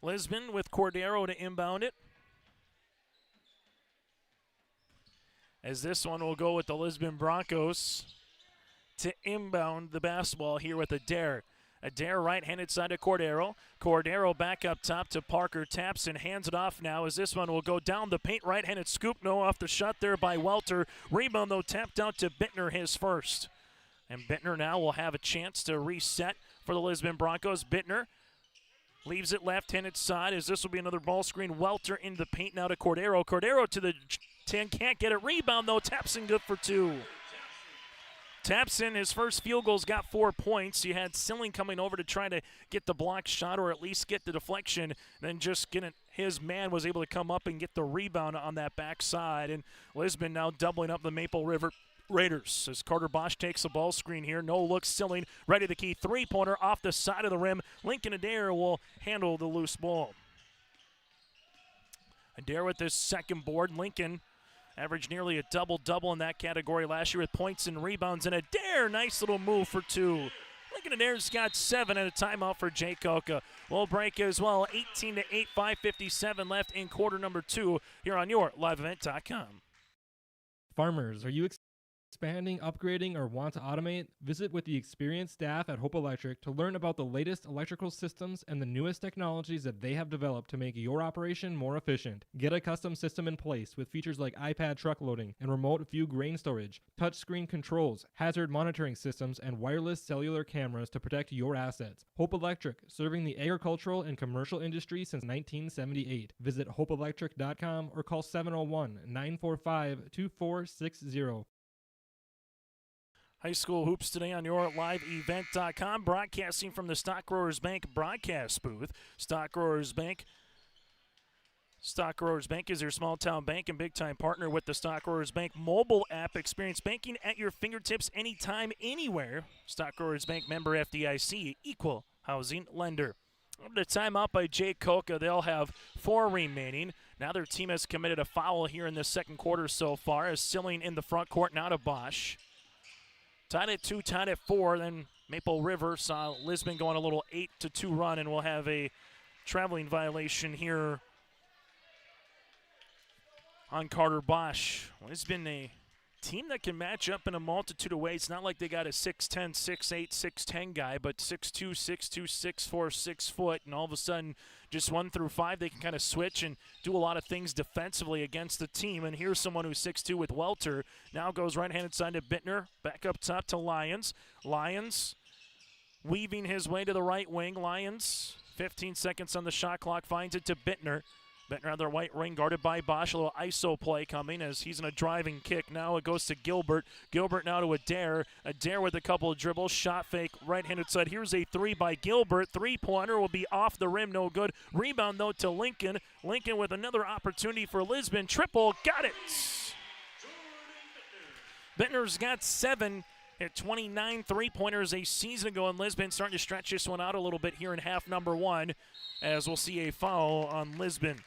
Lisbon with Cordero to inbound it. As this one will go with the Lisbon Broncos to inbound the basketball here with Adair. Adair right-handed side to Cordero. Cordero back up top to Parker Tapson. Hands it off now as this one will go down the paint. Right-handed scoop. No off the shot there by Welter. Rebound though tapped out to Bittner, his first. And Bittner now will have a chance to reset for the Lisbon Broncos. Bittner leaves it left-handed side as this will be another ball screen. Welter into the paint now to Cordero. Cordero to the 10, can't get it. Rebound though, Tapson good for 2. Tapson, his first field goal's got 4 points. You had Silling coming over to try to get the block shot or at least get the deflection. Then just his man was able to come up and get the rebound on that backside. And Lisbon now doubling up the Maple River Raiders as Carter Bosch takes the ball screen here. No look, Silling ready the key. Three-pointer off the side of the rim. Lincoln Adair will handle the loose ball. Adair with his second board. Lincoln averaged nearly a double-double in that category last year with points and rebounds. And Adair, nice little move for 2. Lincoln Adair's got 7 and a timeout for Jay Coca. We'll break as well. 18-8, 5:57 left in quarter number 2 here on YourLiveEvent.com. Farmers, are you expanding, upgrading, or want to automate? Visit with the experienced staff at Hope Electric to learn about the latest electrical systems and the newest technologies that they have developed to make your operation more efficient. Get a custom system in place with features like iPad truck loading and remote view grain storage, touchscreen controls, hazard monitoring systems, and wireless cellular cameras to protect your assets. Hope Electric, serving the agricultural and commercial industry since 1978. Visit hopeelectric.com or call 701-945-2460. High school hoops today on your liveevent.com, broadcasting from the Stock Growers Bank broadcast booth. Stock Growers Bank is your small-town bank and big-time partner with the Stock Growers Bank mobile app. Experience banking at your fingertips anytime, anywhere. Stock Growers Bank, member FDIC, equal housing lender. The timeout by Jay Koka. They'll have 4 remaining. Now their team has committed a foul here in the second quarter so far, as Silling in the front court, now to Bosch. Tied at 2, tied at 4. Then Maple River saw Lisbon go on a little 8-2 run, and will have a traveling violation here on Carter Bosch. Lisbon, a team that can match up in a multitude of ways. It's not like they got a 6'10", 6'8", 6'10 guy, but 6'2", 6'2", 6'4", 6 foot, and all of a sudden, just 1 through 5, they can kind of switch and do a lot of things defensively against the team. And here's someone who's 6'2" with Welter. Now goes right-handed side to Bittner, back up top to Lyons. Lyons weaving his way to the right wing. Lyons, 15 seconds on the shot clock, finds it to Bittner. Bittner on their right ring, guarded by Bosch. A little ISO play coming as he's in a driving kick. Now it goes to Gilbert. Gilbert now to Adair. Adair with a couple of dribbles. Shot fake, right-handed side. Here's a 3 by Gilbert. Three-pointer will be off the rim, no good. Rebound, though, to Lincoln. Lincoln with another opportunity for Lisbon. Triple, got it! Bittner's got 7 at 29 three-pointers a season ago in Lisbon. Starting to stretch this one out a little bit here in half number 1, as we'll see a foul on Lisbon.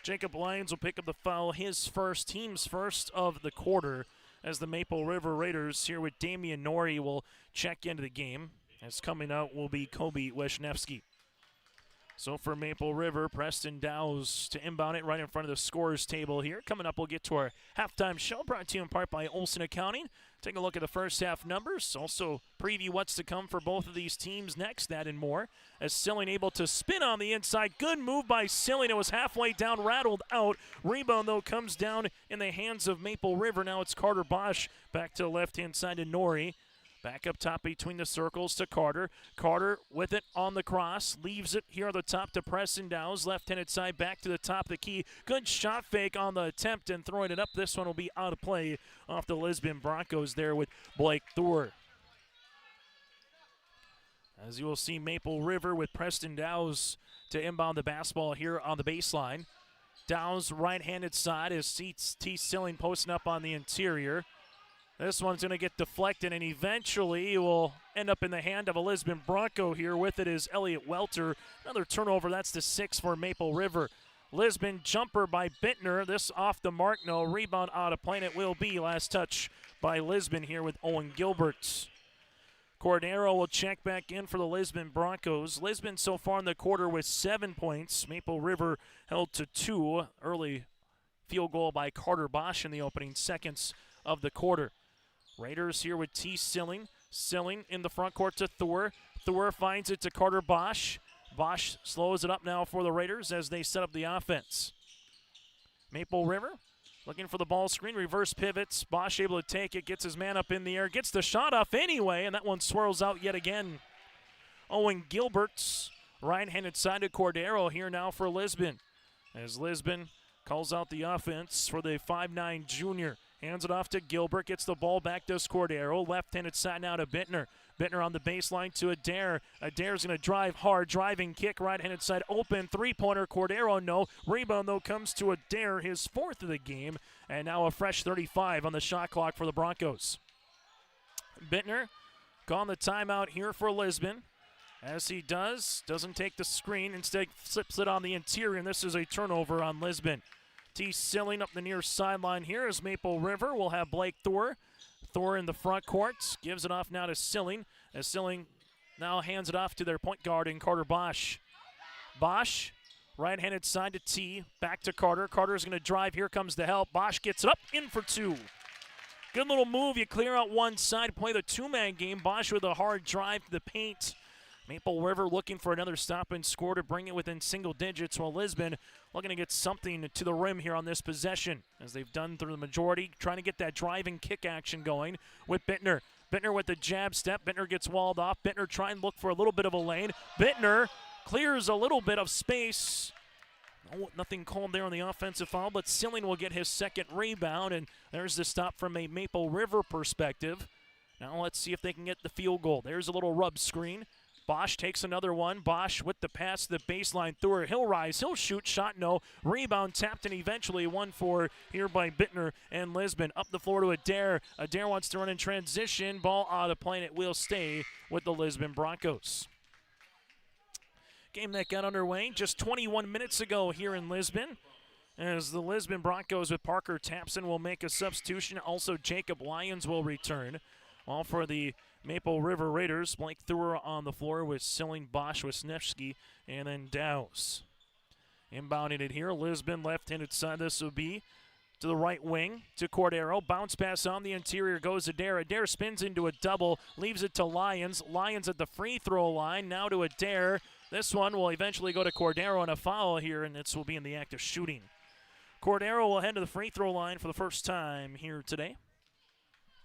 Jacob Lyons will pick up the foul, his first, team's first of the quarter, as the Maple River Raiders here with Damian Norrie will check into the game. As coming out will be Kobe Wisniewski. So for Maple River, Preston Dowes to inbound it right in front of the scorers table here. Coming up, we'll get to our halftime show, brought to you in part by Olson Accounting. Take a look at the first half numbers. Also preview what's to come for both of these teams next, that and more. As Silling able to spin on the inside. Good move by Silling. It was halfway down, rattled out. Rebound, though, comes down in the hands of Maple River. Now it's Carter Bosch back to the left-hand side to Norrie. Back up top between the circles to Carter. Carter with it on the cross. Leaves it here on the top to Preston Dowes. Left-handed side back to the top of the key. Good shot fake on the attempt and throwing it up. This one will be out of play off the Lisbon Broncos there with Blake Thor. As you will see, Maple River with Preston Dowes to inbound the basketball here on the baseline. Dowes right-handed side as T. Silling posting up on the interior. This one's going to get deflected, and eventually will end up in the hand of a Lisbon Bronco here. With it is Elliot Welter. Another turnover. That's the 6 for Maple River. Lisbon jumper by Bittner. This off the mark. No rebound out of play. It will be last touch by Lisbon here with Owen Gilbert. Cordero will check back in for the Lisbon Broncos. Lisbon so far in the quarter with 7 points. Maple River held to 2. Early field goal by Carter Bosch in the opening seconds of the quarter. Raiders here with T. Silling. Silling in the front court to Thor. Thor finds it to Carter Bosch. Bosch slows it up now for the Raiders as they set up the offense. Maple River looking for the ball screen. Reverse pivots. Bosch able to take it. Gets his man up in the air. Gets the shot off anyway, and that one swirls out yet again. Owen Gilbert's right-handed side to Cordero here now for Lisbon. As Lisbon calls out the offense for the 5'9 junior. Hands it off to Gilbert, gets the ball back to Cordero. Left-handed side now to Bittner. Bittner on the baseline to Adair. Adair's going to drive hard, driving kick, right-handed side open. Three-pointer, Cordero, no. Rebound, though, comes to Adair, his 4th of the game. And now a fresh 35 on the shot clock for the Broncos. Bittner calling the timeout here for Lisbon. As he doesn't take the screen, instead slips it on the interior, and this is a turnover on Lisbon. T. Silling up the near sideline here as Maple River will have Blake Thor. Thor in the front court, gives it off now to Silling, as Silling now hands it off to their point guard in Carter Bosch. Bosch, right-handed side to T, back to Carter. Carter's going to drive, here comes the help. Bosch gets it up, in for 2. Good little move. You clear out one side, play the two-man game. Bosch with a hard drive to the paint. Maple River looking for another stop and score to bring it within single digits, while Lisbon looking to get something to the rim here on this possession, as they've done through the majority, trying to get that driving kick action going with Bittner. Bittner with the jab step. Bittner gets walled off. Bittner trying to look for a little bit of a lane. Bittner clears a little bit of space. Oh, nothing called there on the offensive foul, but Silling will get his second rebound, and there's the stop from a Maple River perspective. Now let's see if they can get the field goal. There's a little rub screen. Bosch takes another one. Bosch with the pass to the baseline. Thrower, he'll rise, he'll shoot, shot no. Rebound tapped and eventually 1-4 here by Bittner and Lisbon. Up the floor to Adair. Adair wants to run in transition. Ball out of play, and it will stay with the Lisbon Broncos. Game that got underway just 21 minutes ago here in Lisbon, as the Lisbon Broncos with Parker Tapson will make a substitution. Also, Jacob Lyons will return. All for the Maple River Raiders. Blake Thur on the floor with Silling, Bosch, Wisniewski, and then Dowse. Inbounding it here, Lisbon left-handed side. This will be to the right wing to Cordero. Bounce pass on the interior goes Adair. Adair spins into a double, leaves it to Lyons. Lyons at the free throw line, now to Adair. This one will eventually go to Cordero on a foul here, and this will be in the act of shooting. Cordero will head to the free throw line for the first time here today.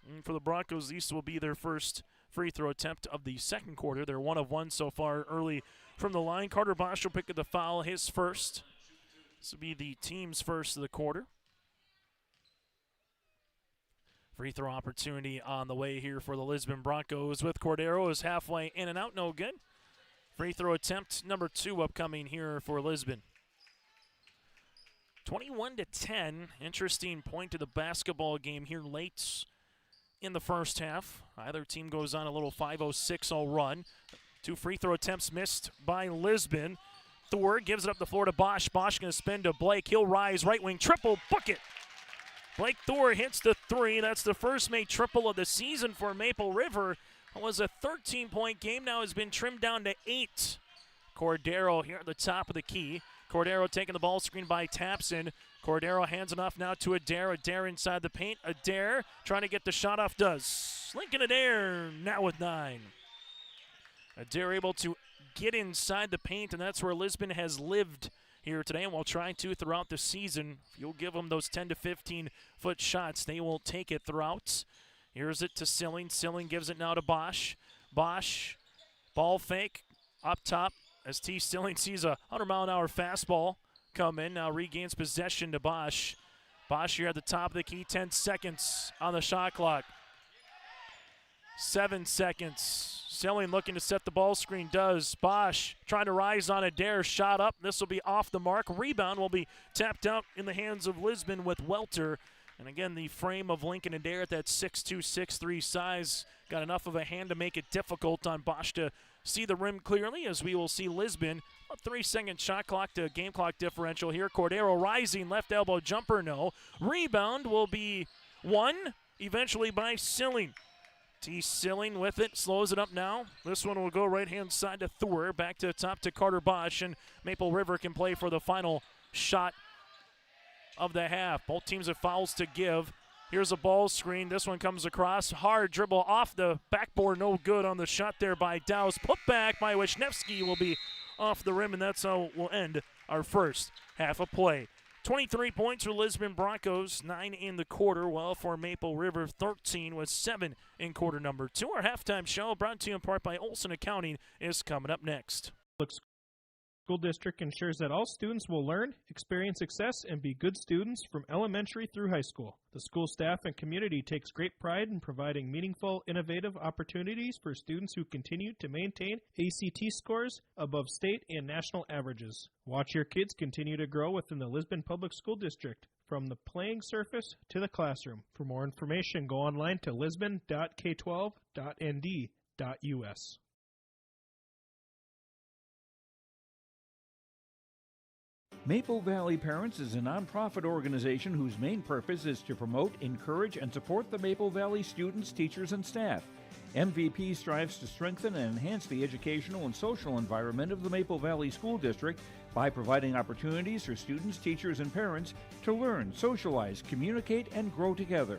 And for the Broncos, these will be their first free throw attempt of the second quarter. They're 1 of 1 so far early from the line. Carter Bosch will pick up the foul, his first. This will be the team's first of the quarter. Free throw opportunity on the way here for the Lisbon Broncos with Cordero is halfway in and out, no good. Free throw attempt number 2 upcoming here for Lisbon. 21-10, interesting point to the basketball game here late in the first half. Either team goes on a little 5-0-6-0 run. 2 free throw attempts missed by Lisbon. Thor gives it up the floor to Bosch. Bosch going to spin to Blake. He'll rise, right wing, triple, bucket. Blake Thor hits the 3. That's the first made triple of the season for Maple River. It was a 13-point game, now has been trimmed down to 8. Cordero here at the top of the key. Cordero taking the ball screen by Tapson. Cordero hands it off now to Adair. Adair inside the paint. Adair trying to get the shot off, does. Lincoln Adair now with 9. Adair able to get inside the paint, and that's where Lisbon has lived here today and will try to throughout the season. If you'll give them those 10 to 15-foot shots, they will take it throughout. Here's it to Silling. Silling gives it now to Bosch. Bosch, ball fake, up top as T. Silling sees a 100-mile-an-hour fastball come in. Now regains possession to Bosch. Bosch here at the top of the key, 10 seconds on the shot clock. 7 seconds. Silling looking to set the ball screen, does. Bosch trying to rise on Adair, shot up. This will be off the mark. Rebound will be tapped out in the hands of Lisbon with Welter. And again, the frame of Lincoln Adair at that 6'2", 6'3" size got enough of a hand to make it difficult on Bosch to see the rim clearly, as we will see Lisbon. A 3-second shot clock to game clock differential here. Cordero rising, left elbow jumper, no. Rebound will be won eventually by Silling. T. Silling with it, slows it up now. This one will go right-hand side to Thor, back to the top to Carter Bosch, and Maple River can play for the final shot of the half. Both teams have fouls to give. Here's a ball screen. This one comes across. Hard dribble off the backboard. No good on the shot there by Dowse. Put back by Wisniewski will be off the rim, and that's how we'll end our first half of play. 23 points for Lisbon Broncos, 9 in the quarter, while for Maple River, 13 with 7 in quarter number 2. Our halftime show, brought to you in part by Olson Accounting, is coming up next. School district ensures that all students will learn, experience success, and be good students from elementary through high school. The school staff and community takes great pride in providing meaningful, innovative opportunities for students who continue to maintain ACT scores above state and national averages. Watch your kids continue to grow within the Lisbon Public School District, from the playing surface to the classroom. For more information, go online to lisbon.k12.nd.us. Maple Valley Parents is a nonprofit organization whose main purpose is to promote, encourage, and support the Maple Valley students, teachers, and staff. MVP strives to strengthen and enhance the educational and social environment of the Maple Valley School District by providing opportunities for students, teachers, and parents to learn, socialize, communicate, and grow together.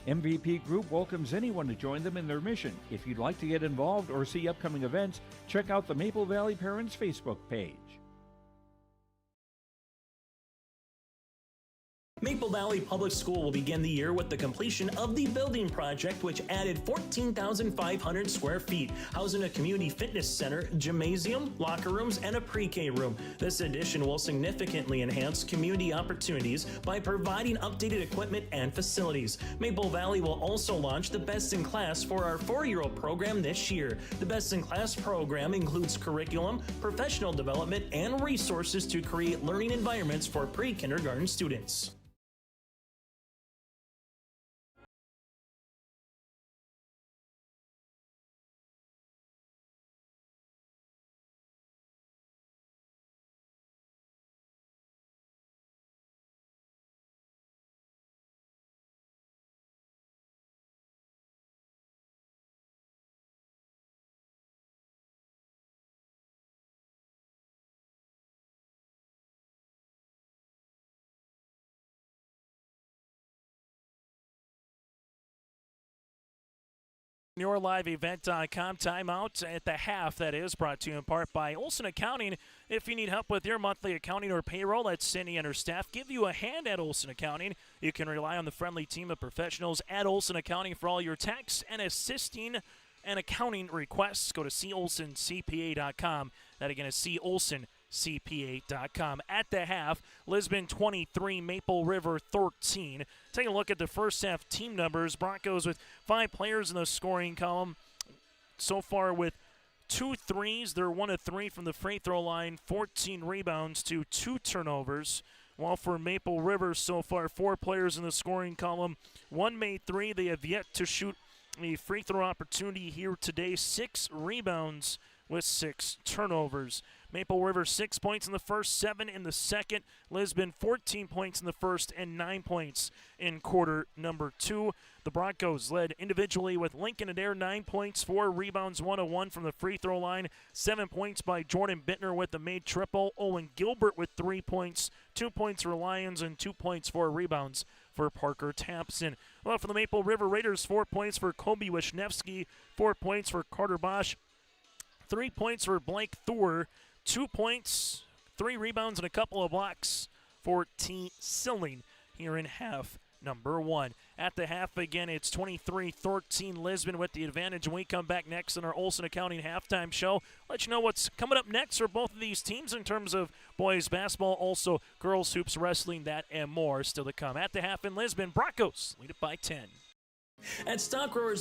MVP Group welcomes anyone to join them in their mission. If you'd like to get involved or see upcoming events, check out the Maple Valley Parents Facebook page. Maple Valley Public School will begin the year with the completion of the building project, which added 14,500 square feet, housing a community fitness center, gymnasium, locker rooms, and a pre-K room. This addition will significantly enhance community opportunities by providing updated equipment and facilities. Maple Valley will also launch the Best in Class for our 4-year-old program this year. The Best in Class program includes curriculum, professional development, and resources to create learning environments for pre-kindergarten students. YourLiveEvent.com timeout at the half, that is, brought to you in part by Olson Accounting. If you need help with your monthly accounting or payroll, let Cindy and her staff give you a hand at Olson Accounting. You can rely on the friendly team of professionals at Olson Accounting for all your tax and assisting and accounting requests. Go to colsoncpa.com. That again is colsoncpa.com. At the half, Lisbon 23, Maple River 13. Take a look at the first half team numbers. Broncos with 5 players in the scoring column. So far with 2 threes. They're 1 of 3 from the free throw line, 14 rebounds to 2 turnovers. While for Maple River so far, 4 players in the scoring column. 1 made 3. They have yet to shoot a free throw opportunity here today. 6 rebounds with 6 turnovers. Maple River 6 points in the first, 7 in the second. Lisbon 14 points in the first and 9 points in quarter number 2. The Broncos led individually with Lincoln Adair 9 points, 4 rebounds, 1 of 1 from the free throw line. 7 points by Jordan Bittner with the made triple. Owen Gilbert with 3 points, 2 points for Lions and 2 points, 4 rebounds for Parker Tampson. Well, for the Maple River Raiders, 4 points for Kobe Wisniewski, 4 points for Carter Bosch, 3 points for Blake Thor, 2 points, 3 rebounds, and a couple of blocks for T. Silling here in half number 1. At the half again, it's 23-13 Lisbon with the advantage. When we come back next on our Olson Accounting halftime show, let you know what's coming up next for both of these teams in terms of boys basketball, also girls hoops, wrestling, that and more still to come. At the half in Lisbon, Broncos lead it by 10. At Stock Growers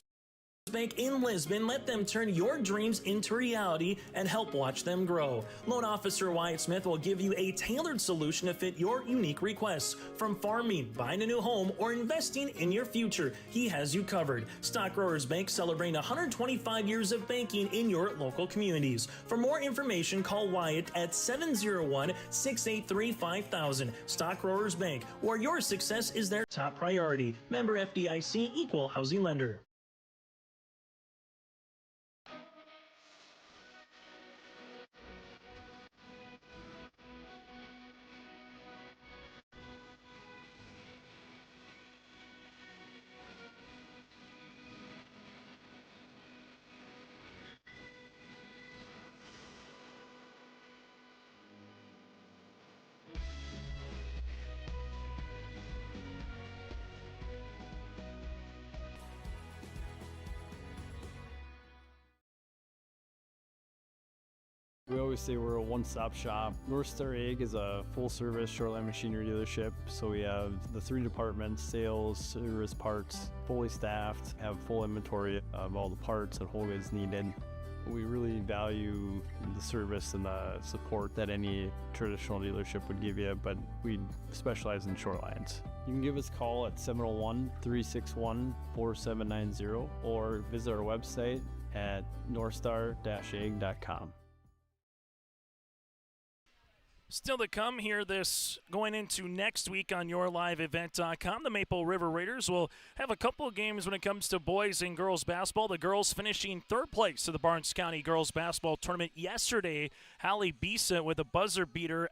Bank in Lisbon, let them turn your dreams into reality and help watch them grow. Loan Officer Wyatt Smith will give you a tailored solution to fit your unique requests. From farming, buying a new home, or investing in your future, he has you covered. Stock Growers Bank celebrating 125 years of banking in your local communities. For more information, call Wyatt at 701-683-5000. Stock Growers Bank, where your success is their top priority. Member FDIC, Equal Housing Lender. We always say we're a one-stop shop. North Star Ag is a full-service shoreline machinery dealership, so we have the 3 departments: sales, service, parts, fully staffed, have full inventory of all the parts and whole goods needed. We really value the service and the support that any traditional dealership would give you, but we specialize in shorelines. You can give us a call at 701-361-4790 or visit our website at northstar-ag.com. Still to come here this going into next week on YourLiveEvent.com. The Maple River Raiders will have a couple of games when it comes to boys and girls basketball. The girls finishing third place of the Barnes County Girls Basketball Tournament yesterday. Hallie Bisa with a buzzer beater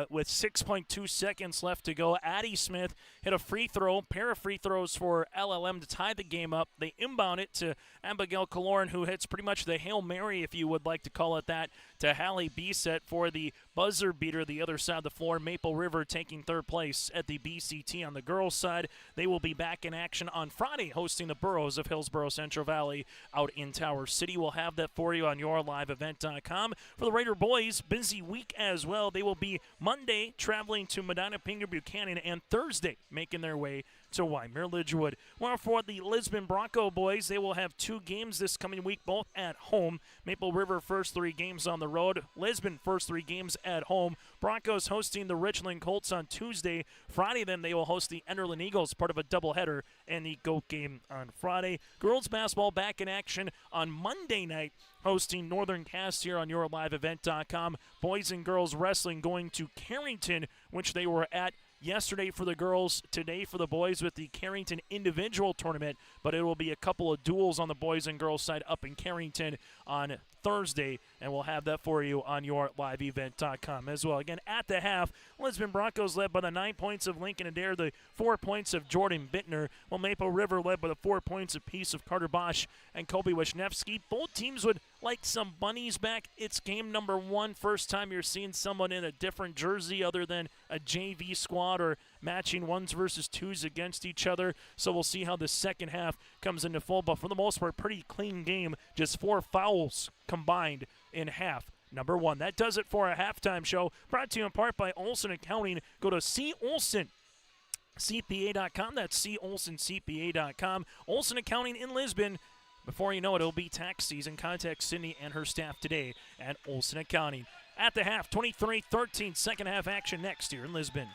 with 6.2 seconds left to go. Addie Smith hit a free throw, pair of free throws for LLM to tie the game up. They inbound it to Abigail Kaloran, who hits pretty much the Hail Mary, if you would like to call it that, to Hallie Bisa for the buzzer beater. The other side of the floor, Maple River taking third place at the BCT. On the girls' side, they will be back in action on Friday, hosting the Burros of Hillsborough Central Valley out in Tower City. We'll have that for you on YourLiveEvent.com. For the Raider boys, busy week as well. They will be Monday traveling to Medina, Pingree, Buchanan, and Thursday making their way to Weimar Lidgewood. Well, for the Lisbon Bronco boys, they will have 2 games this coming week, both at home. Maple River first 3 games on the road. Lisbon first 3 games at home. Broncos hosting the Richland Colts on Tuesday. Friday, then, they will host the Enderlin Eagles, part of a doubleheader, and the GOAT game on Friday. Girls basketball back in action on Monday night, hosting Northern Cast here on YourLiveEvent.com. Boys and girls wrestling going to Carrington, which they were at yesterday for the girls, today for the boys with the Carrington individual tournament, but it will be a couple of duels on the boys and girls side up in Carrington on Thursday, and we'll have that for you on YourLiveEvent.com as well. Again, at the half, Lisbon Broncos led by the 9 points of Lincoln Adair, the 4 points of Jordan Bittner, while Maple River led by the 4 points apiece of Carter Bosch and Kobe Wisniewski. Both teams would like some bunnies back. It's game number 1, first time you're seeing someone in a different jersey other than a JV squad or matching 1s versus 2s against each other. So we'll see how the second half comes into full, but for the most part, pretty clean game. Just 4 fouls combined in half number 1. That does it for a halftime show, brought to you in part by Olson Accounting. Go to COlsonCPA.com. That's COlsonCPA.com. Olson Accounting in Lisbon. Before you know it, it'll be tax season. Contact Cindy and her staff today at Olson Accounting. At the half, 23-13, second half action next year in Lisbon.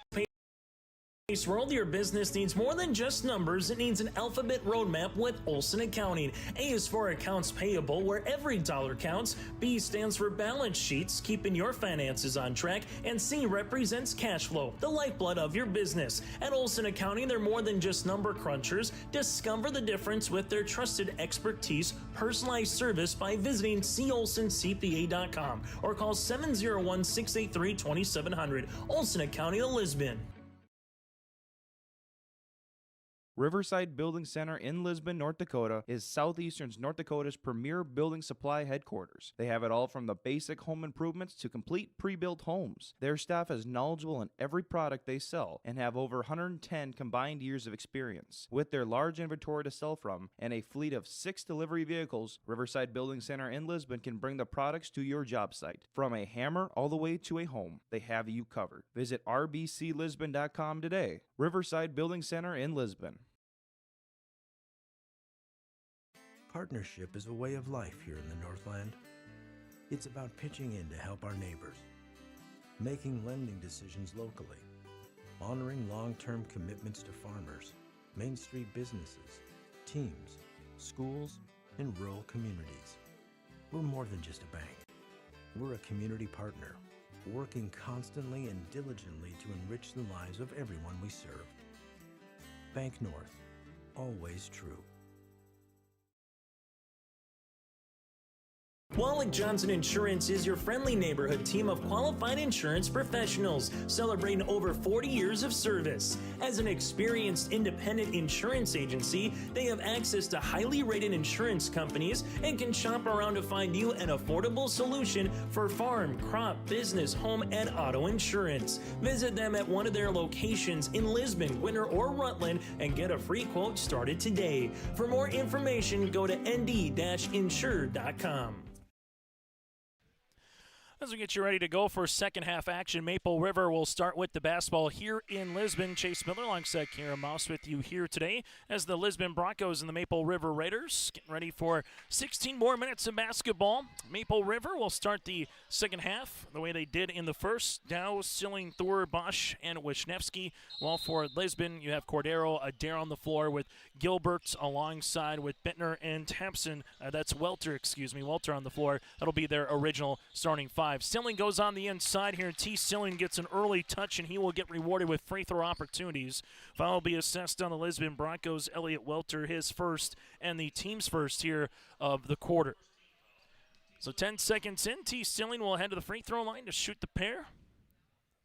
Today's world, your business needs more than just numbers. It needs an alphabet roadmap with Olson Accounting. A is for accounts payable, where every dollar counts. B stands for balance sheets, keeping your finances on track. And C represents cash flow, the lifeblood of your business. At Olson Accounting, they're more than just number crunchers. Discover the difference with their trusted expertise, personalized service by visiting COlsonCPA.com or call 701-683-2700. Olson Accounting of Lisbon. Riverside Building Center in Lisbon, North Dakota is Southeastern North Dakota's premier building supply headquarters. They have it all from the basic home improvements to complete pre-built homes. Their staff is knowledgeable in every product they sell and have over 110 combined years of experience. With their large inventory to sell from and a fleet of 6 delivery vehicles, Riverside Building Center in Lisbon can bring the products to your job site. From a hammer all the way to a home, they have you covered. Visit rbclisbon.com today. Riverside Building Center in Lisbon. Partnership is a way of life here in the Northland. It's about pitching in to help our neighbors, making lending decisions locally, honoring long-term commitments to farmers, Main Street businesses, teams, schools, and rural communities. We're more than just a bank. We're a community partner, working constantly and diligently to enrich the lives of everyone we serve. Bank North, always true. Wallach Johnson Insurance is your friendly neighborhood team of qualified insurance professionals celebrating over 40 years of service. As an experienced independent insurance agency, they have access to highly rated insurance companies and can shop around to find you an affordable solution for farm, crop, business, home, and auto insurance. Visit them at one of their locations in Lisbon, Winter, or Rutland and get a free quote started today. For more information, go to nd-insure.com. As we get you ready to go for second half action, Maple River will start with the basketball here in Lisbon. Chase Miller alongside Kieran Mouse with you here today as the Lisbon Broncos and the Maple River Raiders getting ready for 16 more minutes of basketball. Maple River will start the second half the way they did in the first. Dow, Silling, Thor, Bosch, and Wisniewski. While for Lisbon, you have Cordero, Adair on the floor with Gilbert alongside with Bittner and Thompson. Welter on the floor. That'll be their original starting 5. 5. Silling goes on the inside here. T. Silling gets an early touch, and he will get rewarded with free throw opportunities. Foul will be assessed on the Lisbon Broncos. Elliot Welter, his first and the team's first here of the quarter. So 10 seconds in, T. Silling will head to the free throw line to shoot the pair.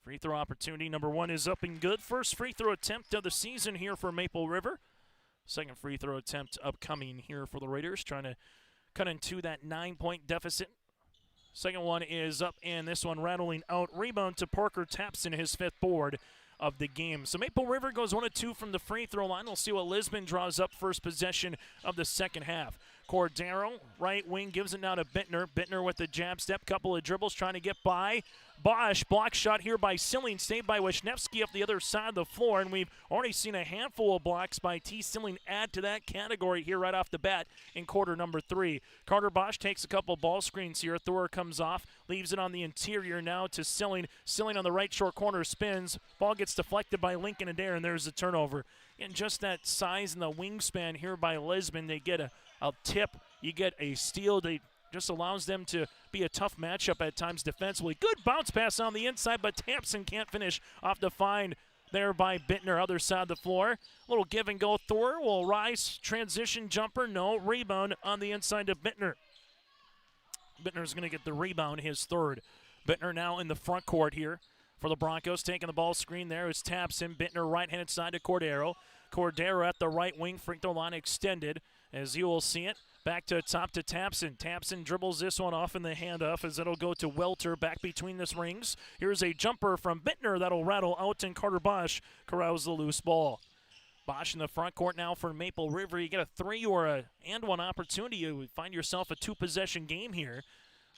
Free throw opportunity number 1 is up and good. First free throw attempt of the season here for Maple River. Second free throw attempt upcoming here for the Raiders, trying to cut into that 9-point deficit. Second one is up, and this one rattling out. Rebound to Parker Tapson, his 5th board of the game. So Maple River goes 1 of 2 from the free throw line. We'll see what Lisbon draws up first possession of the second half. Cordero, right wing, gives it now to Bittner. Bittner with the jab step, couple of dribbles, trying to get by. Bosch, block shot here by Silling, saved by Wisniewski up the other side of the floor, and we've already seen a handful of blocks by T. Silling add to that category here right off the bat in quarter number 3. Carter Bosch takes a couple ball screens here. Thor comes off, leaves it on the interior now to Silling. Silling on the right short corner spins. Ball gets deflected by Lincoln Adair, and there's a turnover. And just that size and the wingspan here by Lisbon, they get a tip, you get a steal. They just allows them to be a tough matchup at times defensively. Good bounce pass on the inside, but Tampson can't finish off the find there by Bittner, other side of the floor. A little give and go. Thor will rise, transition jumper, no. Rebound on the inside to Bittner. Bittner's going to get the rebound, his 3rd. Bittner now in the front court here for the Broncos, taking the ball screen there is Tapson. Bittner right-handed side to Cordero. Cordero at the right wing, free throw line extended, as you will see it. Back to top to Tapson. Tapson dribbles this one off in the handoff as it'll go to Welter back between the rings. Here's a jumper from Bittner that'll rattle out, and Carter Bosch corrals the loose ball. Bosch in the front court now for Maple River. You get a 3 or a and 1 opportunity. You find yourself a 2-possession game here.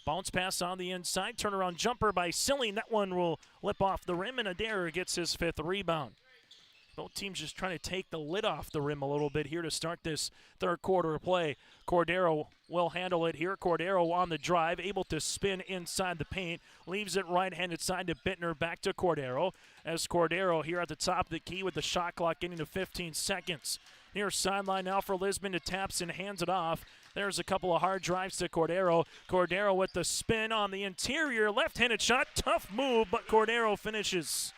Bounce pass on the inside. Turnaround jumper by Silling. That one will lip off the rim, and Adair gets his 5th rebound. Both teams just trying to take the lid off the rim a little bit here to start this third quarter of play. Cordero will handle it here. Cordero on the drive, able to spin inside the paint. Leaves it right-handed side to Bittner, back to Cordero. As Cordero here at the top of the key with the shot clock getting to 15 seconds. Near sideline now for Lisbon to Tapson, hands it off. There's a couple of hard drives to Cordero. Cordero with the spin on the interior. Left-handed shot, tough move, but Cordero finishes.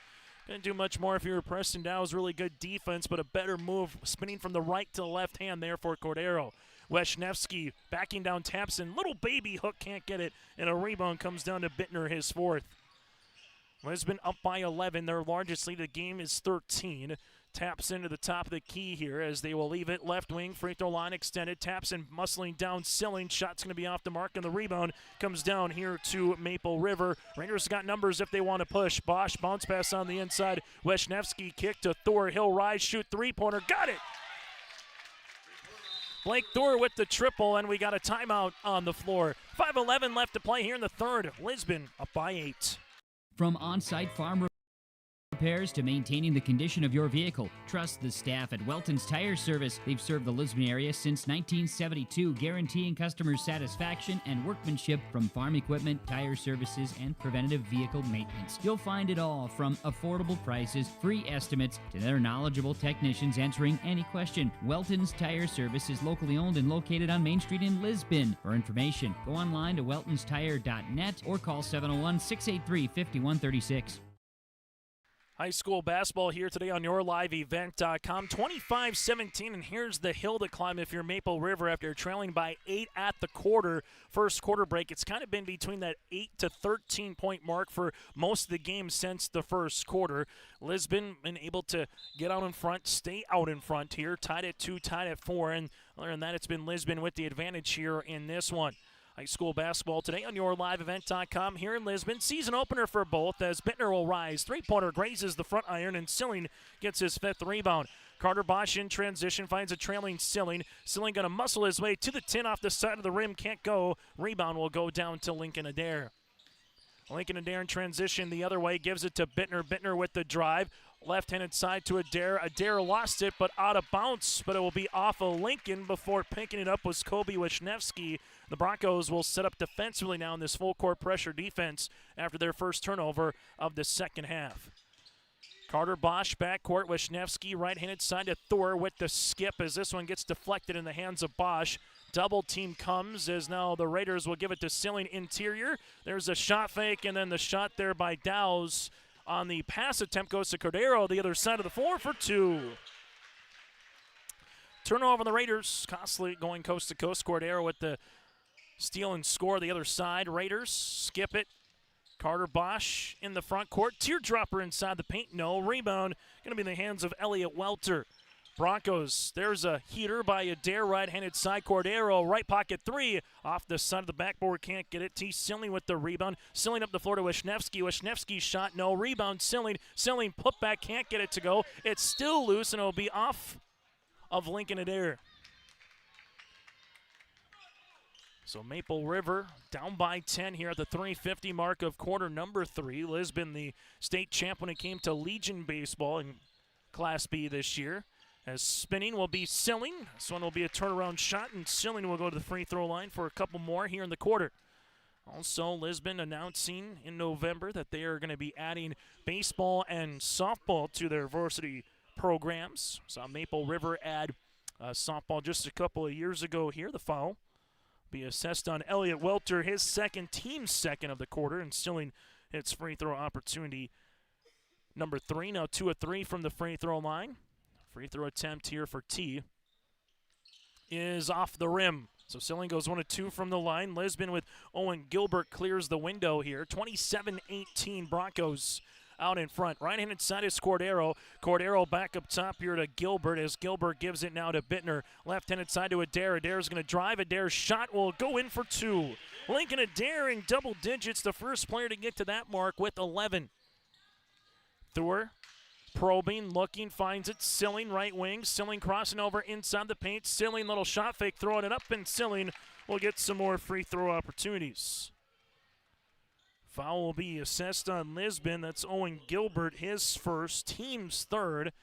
Didn't do much more if you were Preston Dow's really good defense, but a better move spinning from the right to the left hand there for Cordero. Wisniewski backing down Tapson. Little baby hook, can't get it, and a rebound comes down to Bittner, his 4th. Lisbon up by 11. Their largest lead of the game is 13. Tapson to the top of the key here as they will leave it. Left wing, free throw line extended. Tapson muscling down, Silling. Shot's going to be off the mark, and the rebound comes down here to Maple River. Raiders got numbers if they want to push. Bosch bounce pass on the inside. Wisniewski kick to Thor. He'll rise, shoot 3-pointer. Got it! Blake Thor with the triple, and we got a timeout on the floor. 5:11 left to play here in the third. Lisbon up by 8. From on-site farm repairs to maintaining the condition of your vehicle, trust the staff at Welton's Tire Service. They've served the Lisbon area since 1972, guaranteeing customers satisfaction and workmanship from farm equipment, tire services, and preventative vehicle maintenance. You'll find it all from affordable prices, free estimates, to their knowledgeable technicians answering any question. Welton's Tire Service is locally owned and located on Main Street in Lisbon. For information, go online to weltonstire.net or call 701-683-5136. High school basketball here today on yourliveevent.com. 25-17, and here's the hill to climb if you're Maple River after trailing by 8 at the quarter. First quarter break, it's kind of been between that 8 to 13 point mark for most of the game since the first quarter. Lisbon been able to get out in front, stay out in front here, tied at 2, tied at 4, and other than that, it's been Lisbon with the advantage here in this one. High school basketball today on yourliveevent.com here in Lisbon. Season opener for both as Bittner will rise. 3-pointer grazes the front iron, and Silling gets his 5th rebound. Carter Bosch in transition finds a trailing Silling. Silling going to muscle his way to the tin off the side of the rim. Can't go. Rebound will go down to Lincoln Adair. Lincoln Adair in transition the other way. Gives it to Bittner. Bittner with the drive. Left-handed side to Adair. Adair lost it, but out of bounds. But it will be off of Lincoln before picking it up was Kobe Wisniewski. The Broncos will set up defensively now in this full-court pressure defense after their first turnover of the second half. Carter Bosch backcourt. Wisniewski right-handed side to Thor with the skip as this one gets deflected in the hands of Bosch. Double team comes as now the Raiders will give it to Silling interior. There's a shot fake, and then the shot there by Dow's on the pass attempt goes to Cordero, the other side of the floor for 2. Turnover on the Raiders. Costly going coast to coast. Cordero with the steal and score the other side. Raiders skip it. Carter Bosch in the front court. Teardropper inside the paint. No. Rebound going to be in the hands of Elliott Welter. Broncos, there's a heater by Adair, right-handed side. Cordero, right pocket 3. Off the side of the backboard, can't get it. T. Silling with the rebound. Silling up the floor to Wisniewski. Wisniewski shot, no. Rebound, Silling. Silling put back, can't get it to go. It's still loose, and it'll be off of Lincoln Adair. So Maple River down by 10 here at the 3:50 mark of quarter number 3. Lisbon, the state champ when it came to Legion baseball in Class B this year. As spinning will be Silling. This one will be a turnaround shot, and Silling will go to the free throw line for a couple more here in the quarter. Also, Lisbon announcing in November that they are going to be adding baseball and softball to their varsity programs. Saw Maple River add softball just a couple of years ago here. The foul be assessed on Elliott Welter, his second, team second of the quarter, and Silling hits free throw opportunity number 3. Now 2 of 3 from the free throw line. Free throw attempt here for T is off the rim. So Silling goes 1 of 2 from the line. Lisbon with Owen Gilbert clears the window here. 27-18 Broncos out in front. Right-handed side is Cordero. Cordero back up top here to Gilbert as Gilbert gives it now to Bittner. Left-handed side to Adair. Adair's going to drive. Adair's shot will go in for 2. Lincoln Adair in double digits, the first player to get to that mark with 11. Thor probing, looking, finds it. Silling, right wing. Silling crossing over inside the paint. Silling, little shot fake, throwing it up, and Silling will get some more free throw opportunities. Foul will be assessed on Lisbon. That's Owen Gilbert, his first, team's third.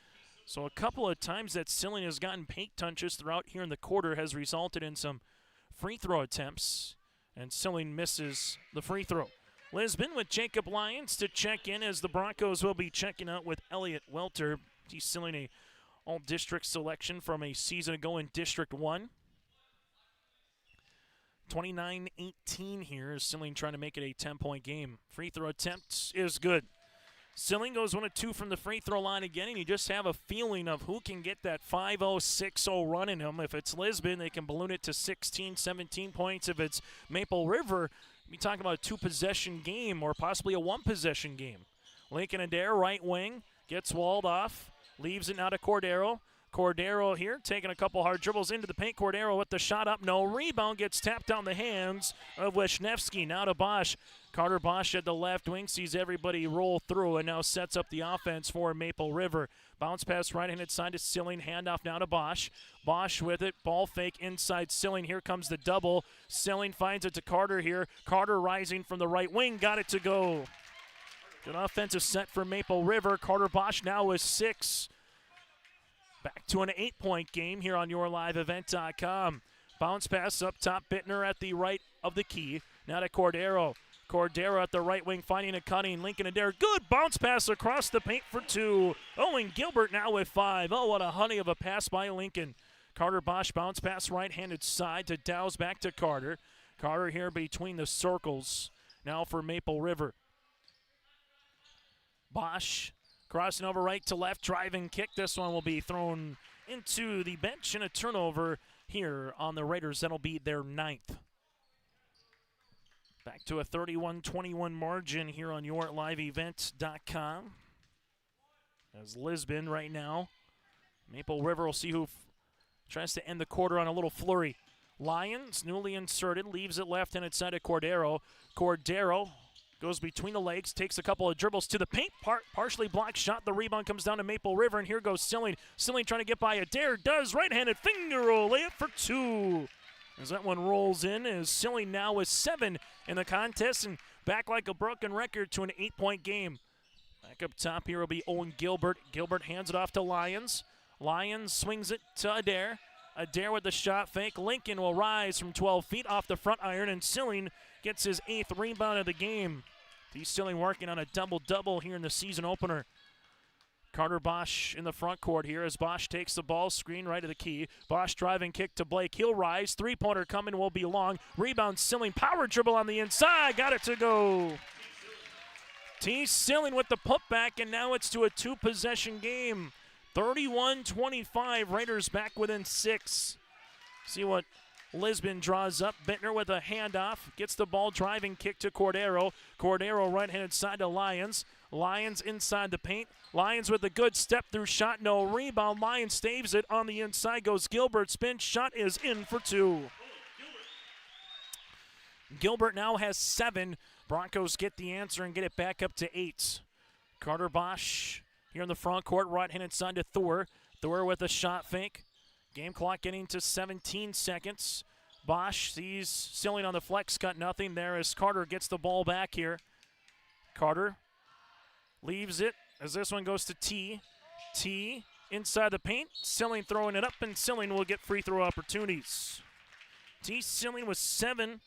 So a couple of times that Silling has gotten paint touches throughout here in the quarter has resulted in some free throw attempts, and Silling misses the free throw. Lisbon with Jacob Lyons to check in as the Broncos will be checking out with Elliott Welter. He's Silling a all-district selection from a season ago in District 1. 29-18 here as Silling trying to make it a 10-point game. Free throw attempt is good. Silling goes 1 of 2 from the free throw line again, and you just have a feeling of who can get that 5-0, 6-0 run in him. If it's Lisbon, they can balloon it to 16, 17 points. If it's Maple River, we're talking about a 2-possession game or possibly a 1-possession game. Lincoln Adair, right wing, gets walled off, leaves it now to Cordero. Cordero here, taking a couple hard dribbles into the paint. Cordero with the shot up, no rebound, gets tapped down the hands of Wisniewski. Now to Bosch. Carter Bosch at the left wing, sees everybody roll through and now sets up the offense for Maple River. Bounce pass right-handed side to Silling, handoff now to Bosch. Bosch with it, ball fake inside Silling. Here comes the double. Silling finds it to Carter here. Carter rising from the right wing, got it to go. Good offensive set for Maple River. Carter Bosch now with 6. Back to an 8-point game here on YourLiveEvent.com. Bounce pass up top, Bittner at the right of the key. Now to Cordero. Cordero at the right wing, finding a cutting. Lincoln Adair, good bounce pass across the paint for 2. Owen Gilbert now with 5. Oh, what a honey of a pass by Lincoln. Carter Bosch bounce pass right-handed side to Dow's, back to Carter. Carter here between the circles. Now for Maple River. Bosch crossing over right to left, driving kick. This one will be thrown into the bench and a turnover here on the Raiders. That'll be their 9th. Back to a 31-21 margin here on YourLiveEvent.com. As Lisbon right now. Maple River will see who tries to end the quarter on a little flurry. Lyons, newly inserted, leaves it left-handed side to Cordero. Cordero goes between the legs, takes a couple of dribbles to the paint, partially blocked shot. The rebound comes down to Maple River, and here goes Silling. Silling trying to get by Adair, does right-handed finger roll, layup for 2. As that one rolls in, as Silling now with 7 in the contest and back like a broken record to an 8-point game. Back up top here will be Owen Gilbert. Gilbert hands it off to Lyons. Lyons swings it to Adair. Adair with the shot fake. Lincoln will rise from 12 feet off the front iron, and Silling gets his 8th rebound of the game. He's Silling working on a double-double here in the season opener. Carter Bosch in the front court here as Bosch takes the ball, screen right of the key. Bosch driving kick to Blake. He'll rise. Three-pointer coming, will be long. Rebound, Silling, power dribble on the inside. Got it to go. T. Silling with the putback, and now it's to a two-possession game. 31-25, Raiders back within 6. See what Lisbon draws up. Bittner with a handoff. Gets the ball, driving kick to Cordero. Cordero right-handed side to Lyons. Lyons inside the paint. Lyons with a good step through shot. No rebound. Lyons staves it. On the inside goes Gilbert. Spin shot is in for 2. Gilbert now has 7. Broncos get the answer and get it back up to 8. Carter Bosch here in the front court. Right-handed side to Thor. Thor with a shot fake. Game clock getting to 17 seconds. Bosch sees Silling on the flex, got nothing there as Carter gets the ball back here. Carter leaves it as this one goes to T. T inside the paint. Silling throwing it up, and Silling will get free throw opportunities. T. Silling with 7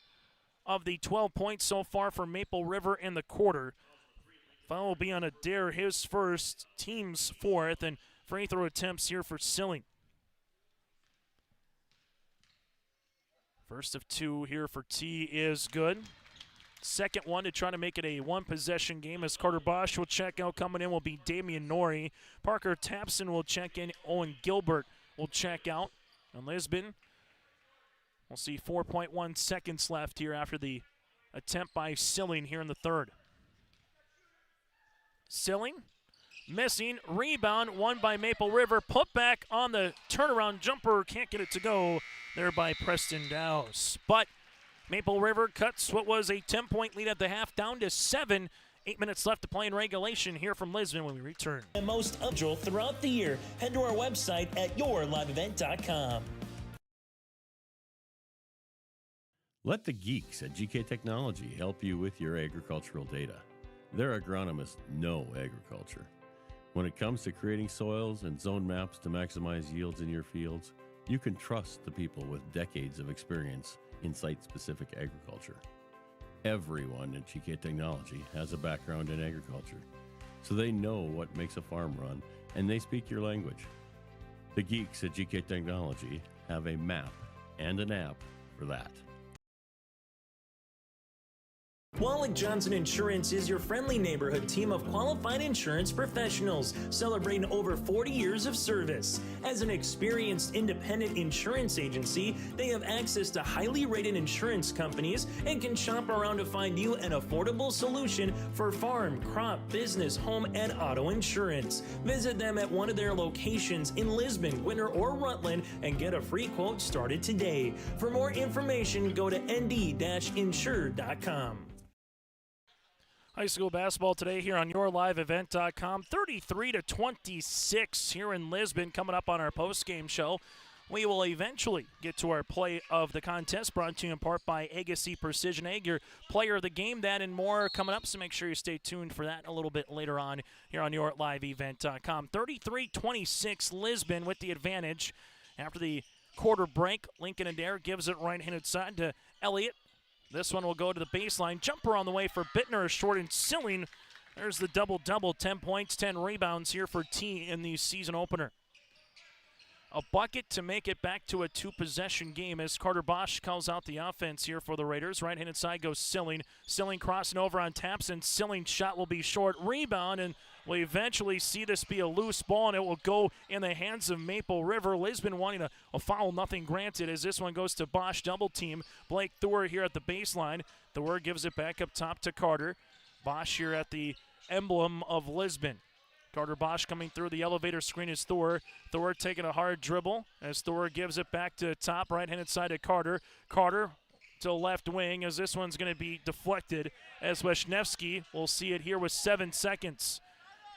of the 12 points so far for Maple River in the quarter. Foul will be on Adair, his first, team's 4th, and free throw attempts here for Silling. First of 2 here for T is good. Second one to try to make it a one-possession game as Carter Bosch will check out. Coming in will be Damian Norrie. Parker Tapson will check in. Owen Gilbert will check out. And Lisbon, we'll see 4.1 seconds left here after the attempt by Silling here in the third. Silling missing. Rebound won by Maple River. Put back on the turnaround jumper. Can't get it to go there by Preston Dowse. But Maple River cuts what was a 10-point lead at the half down to 7. 8 minutes left to play in regulation here from Lisbon when we return. And most update throughout the year. Head to our website at yourliveevent.com. Let the geeks at GK Technology help you with your agricultural data. Their agronomists know agriculture. When it comes to creating soils and zone maps to maximize yields in your fields, you can trust the people with decades of experience in site-specific agriculture. Everyone at GK Technology has a background in agriculture, so they know what makes a farm run, and they speak your language. The geeks at GK Technology have a map and an app for that. Wallach Johnson Insurance is your friendly neighborhood team of qualified insurance professionals celebrating over 40 years of service. As an experienced independent insurance agency, they have access to highly rated insurance companies and can shop around to find you an affordable solution for farm, crop, business, home, and auto insurance. Visit them at one of their locations in Lisbon, Winter, or Rutland and get a free quote started today. For more information, go to nd-insure.com. High school basketball today here on yourliveevent.com. 33-26 here in Lisbon. Coming up on our post-game show, we will eventually get to our play of the contest, brought to you in part by Agassi Precision Ag, your player of the game. That and more coming up, so make sure you stay tuned for that a little bit later on here on yourliveevent.com. 33-26, Lisbon with the advantage. After the quarter break, Lincoln Adair gives it right-handed side to Elliott. This one will go to the baseline. Jumper on the way for Bittner, short and Silling. There's the double-double, 10 points, 10 rebounds here for T in the season opener. A bucket to make it back to a two-possession game as Carter Bosch calls out the offense here for the Raiders. Right-handed side goes Silling. Silling crossing over on Tapson. Silling's shot will be short. Rebound, and we'll eventually see this be a loose ball, and it will go in the hands of Maple River. Lisbon wanting a foul, nothing granted, as this one goes to Bosch double team. Blake Thor here at the baseline. Thor gives it back up top to Carter. Bosch here at the emblem of Lisbon. Carter Bosch coming through the elevator screen is Thor. Thor taking a hard dribble as Thor gives it back to top, right-handed side to Carter. Carter to left wing as this one's going to be deflected as Wisniewski will see it here with 7 seconds.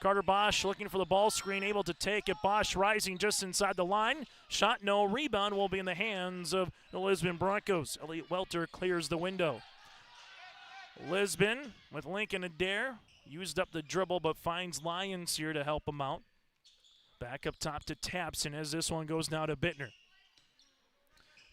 Carter Bosch looking for the ball screen, able to take it. Bosch rising just inside the line. Shot no, rebound will be in the hands of the Lisbon Broncos. Elliot Welter clears the window. Lisbon with Lincoln Adair. Used up the dribble, but finds Lyons here to help him out. Back up top to Tapson as this one goes now to Bittner.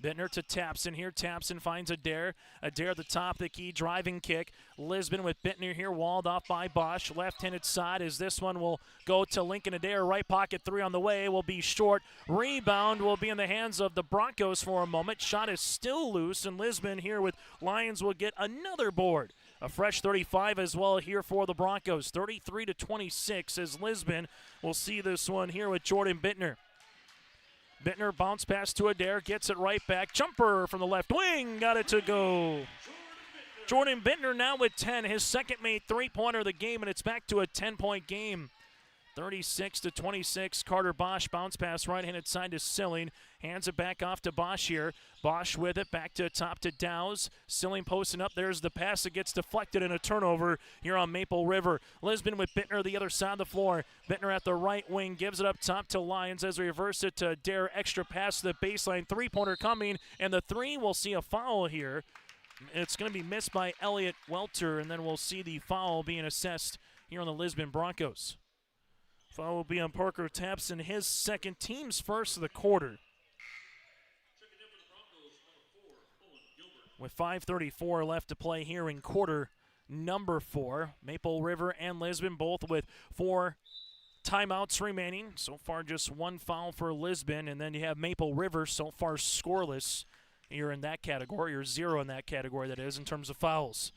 Bittner to Tapson here. Tapson finds Adair. Adair at the top of the key, driving kick. Lisbon with Bittner here, walled off by Bosch. Left-handed side as this one will go to Lincoln Adair. Right pocket three on the way, will be short. Rebound will be in the hands of the Broncos for a moment. Shot is still loose, and Lisbon here with Lions will get another board. A fresh 35 as well here for the Broncos. 33-26 as Lisbon will see this one here with Jordan Bittner. Bittner bounce pass to Adair, gets it right back. Jumper from the left wing, got it to go. Jordan Bittner now with 10, his second made three-pointer of the game, and it's back to a 10-point game. 36-26, Carter Bosch bounce pass right-handed side to Silling. Hands it back off to Bosch here. Bosch with it, back to top to Dowse. Silling posting up, there's the pass that gets deflected and a turnover here on Maple River. Lisbon with Bittner the other side of the floor. Bittner at the right wing, gives it up top to Lions as we reverse it to Dare. Extra pass to the baseline, three-pointer coming, and the three will see a foul here. It's going to be missed by Elliot Welter, and then we'll see the foul being assessed here on the Lisbon Broncos. Foul will be on Parker Tapson, his second, team's first of the quarter. With 5:34 left to play here in quarter number 4. Maple River and Lisbon both with 4 timeouts remaining. So far just one foul for Lisbon, and then you have Maple River so far scoreless. You're in that category, or 0 in that category, that is, in terms of fouls.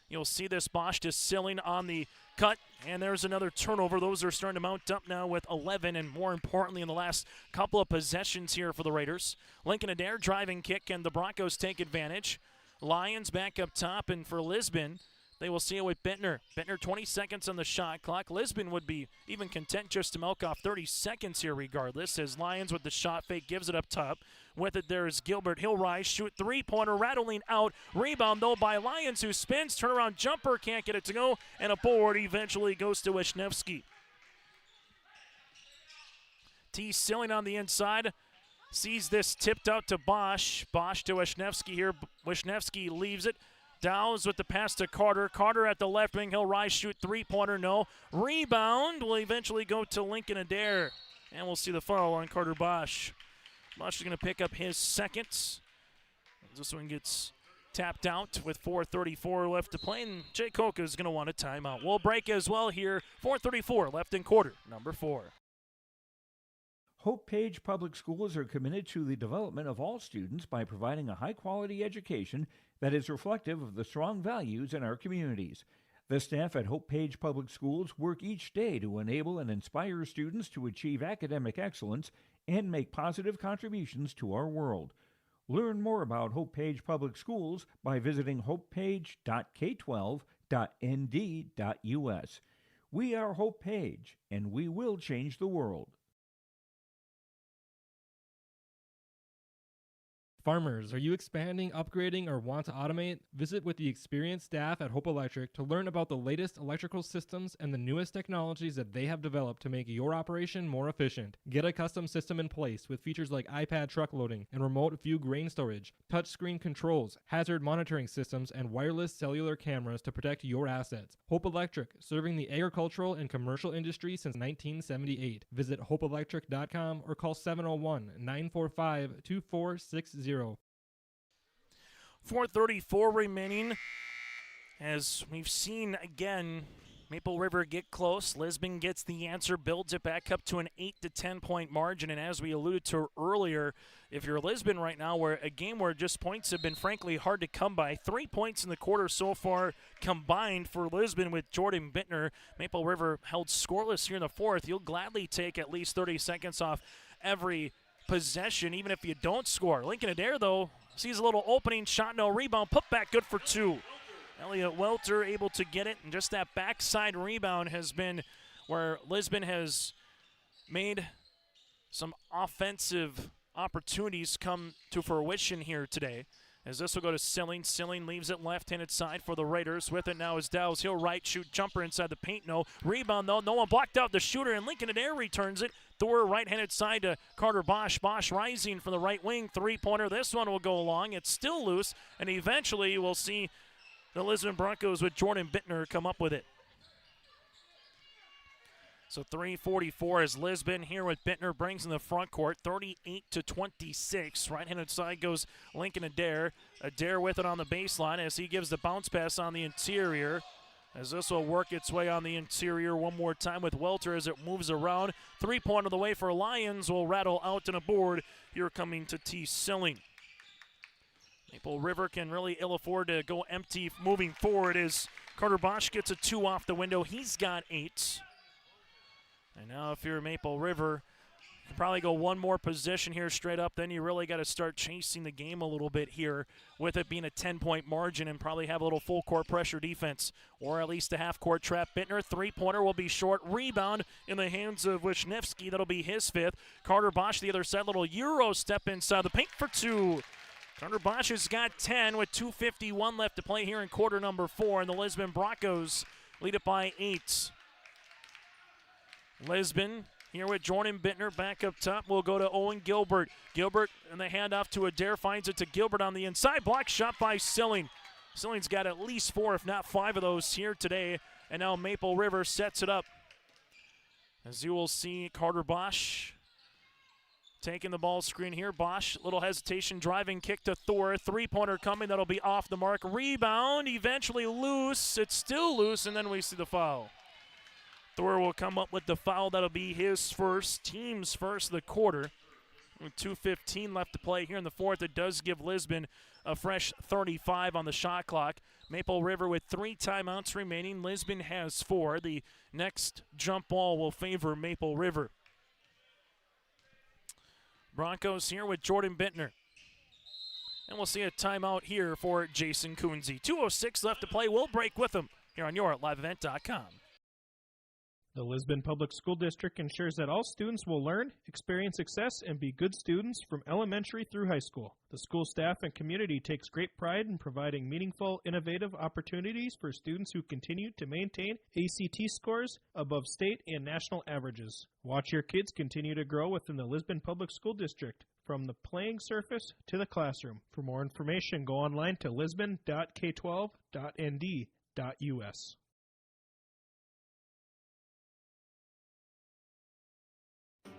You'll see this Bosch to Silling on the cut, and there's another turnover. Those are starting to mount up now with 11, and more importantly in the last couple of possessions here for the Raiders. Lincoln Adair driving kick, and the Broncos take advantage. Lions back up top, and for Lisbon, they will see it with Bittner. Bittner 20 seconds on the shot clock. Lisbon would be even content just to milk off 30 seconds here regardless, as Lions with the shot fake gives it up top. With it there is Gilbert. He'll rise, shoot three-pointer, rattling out. Rebound though by Lions, who spins, turnaround jumper, can't get it to go, and a board eventually goes to Wisniewski. T. Silling on the inside. Sees this tipped out to Bosch. Bosch to Wisniewski here. Wisniewski leaves it. Dowse with the pass to Carter. Carter at the left wing. He'll rise, shoot three-pointer, no. Rebound will eventually go to Lincoln Adair. And we'll see the foul on Carter Bosch. Bosch is going to pick up his second. This one gets tapped out with 4:34 left to play, and Jay Koka is going to want a timeout. We'll break as well here. 4:34 left in quarter number 4. Hope Page Public Schools are committed to the development of all students by providing a high-quality education that is reflective of the strong values in our communities. The staff at Hope Page Public Schools work each day to enable and inspire students to achieve academic excellence and make positive contributions to our world. Learn more about Hope Page Public Schools by visiting hopepage.k12.nd.us. We are Hope Page, and we will change the world. Farmers, are you expanding, upgrading, or want to automate? Visit with the experienced staff at Hope Electric to learn about the latest electrical systems and the newest technologies that they have developed to make your operation more efficient. Get a custom system in place with features like iPad truck loading and remote view grain storage, touchscreen controls, hazard monitoring systems, and wireless cellular cameras to protect your assets. Hope Electric, serving the agricultural and commercial industry since 1978. Visit hopeelectric.com or call 701-945-2460. 4:34 remaining. As we've seen again, Maple River get close. Lisbon gets the answer, builds it back up to an 8 to 10 point margin. And as we alluded to earlier, if you're Lisbon right now, where a game where just points have been frankly hard to come by, 3 points in the quarter so far combined for Lisbon with Jordan Bittner. Maple River held scoreless here in the fourth. You'll gladly take at least 30 seconds off every possession, even if you don't score. Lincoln Adair, though, sees a little opening shot, no rebound, put back, good for 2. Elliot Welter able to get it, and just that backside rebound has been where Lisbon has made some offensive opportunities come to fruition here today. As this will go to Silling. Silling leaves it left-handed side for the Raiders. With it now is Dowse. He'll right shoot jumper inside the paint. No rebound though. No one blocked out the shooter, and Lincoln Adair returns it. Thor right-handed side to Carter Bosch. Bosch rising from the right wing. Three-pointer. This one will go long. It's still loose, and eventually we'll see the Lisbon Broncos with Jordan Bittner come up with it. So 3:44 as Lisbon here with Bittner brings in the front court, 38-26. Right-handed side goes Lincoln Adair. Adair with it on the baseline as he gives the bounce pass on the interior. As this will work its way on the interior one more time with Welter as it moves around. 3-point of the way for Lions will rattle out and a board here coming to T. Silling. Maple River can really ill afford to go empty moving forward as Carter Bosch gets a 2 off the window. He's got 8. And now if you're Maple River, you can probably go one more possession here straight up. Then you really got to start chasing the game a little bit here with it being a 10-point margin and probably have a little full court pressure defense or at least a half-court trap. Bittner, 3-pointer will be short. Rebound in the hands of Wisniewski. That'll be his 5th. Carter Bosch, the other side, little Euro step inside the paint for 2. Carter Bosch has got 10 with 2:51 left to play here in quarter number 4, and the Lisbon Broncos lead it by 8. Lisbon here with Jordan Bittner back up top. We'll go to Owen Gilbert. Gilbert and the handoff to Adair finds it to Gilbert on the inside. Block shot by Silling. Silling's got at least 4, if not 5 of those here today. And now Maple River sets it up. As you will see, Carter Bosch taking the ball screen here. Bosch, little hesitation, driving kick to Thor. 3-pointer coming. That'll be off the mark. Rebound, eventually loose. It's still loose, and then we see the foul. Thor will come up with the foul. That'll be his first, team's first of the quarter. With 2:15 left to play here in the fourth, it does give Lisbon a fresh 35 on the shot clock. Maple River with 3 timeouts remaining. Lisbon has 4. The next jump ball will favor Maple River. Broncos here with Jordan Bittner. And we'll see a timeout here for Jason Kunze. 2:06 left to play. We'll break with him here on your liveevent.com. The Lisbon Public School District ensures that all students will learn, experience success, and be good students from elementary through high school. The school staff and community takes great pride in providing meaningful, innovative opportunities for students who continue to maintain ACT scores above state and national averages. Watch your kids continue to grow within the Lisbon Public School District, from the playing surface to the classroom. For more information, go online to lisbon.k12.nd.us.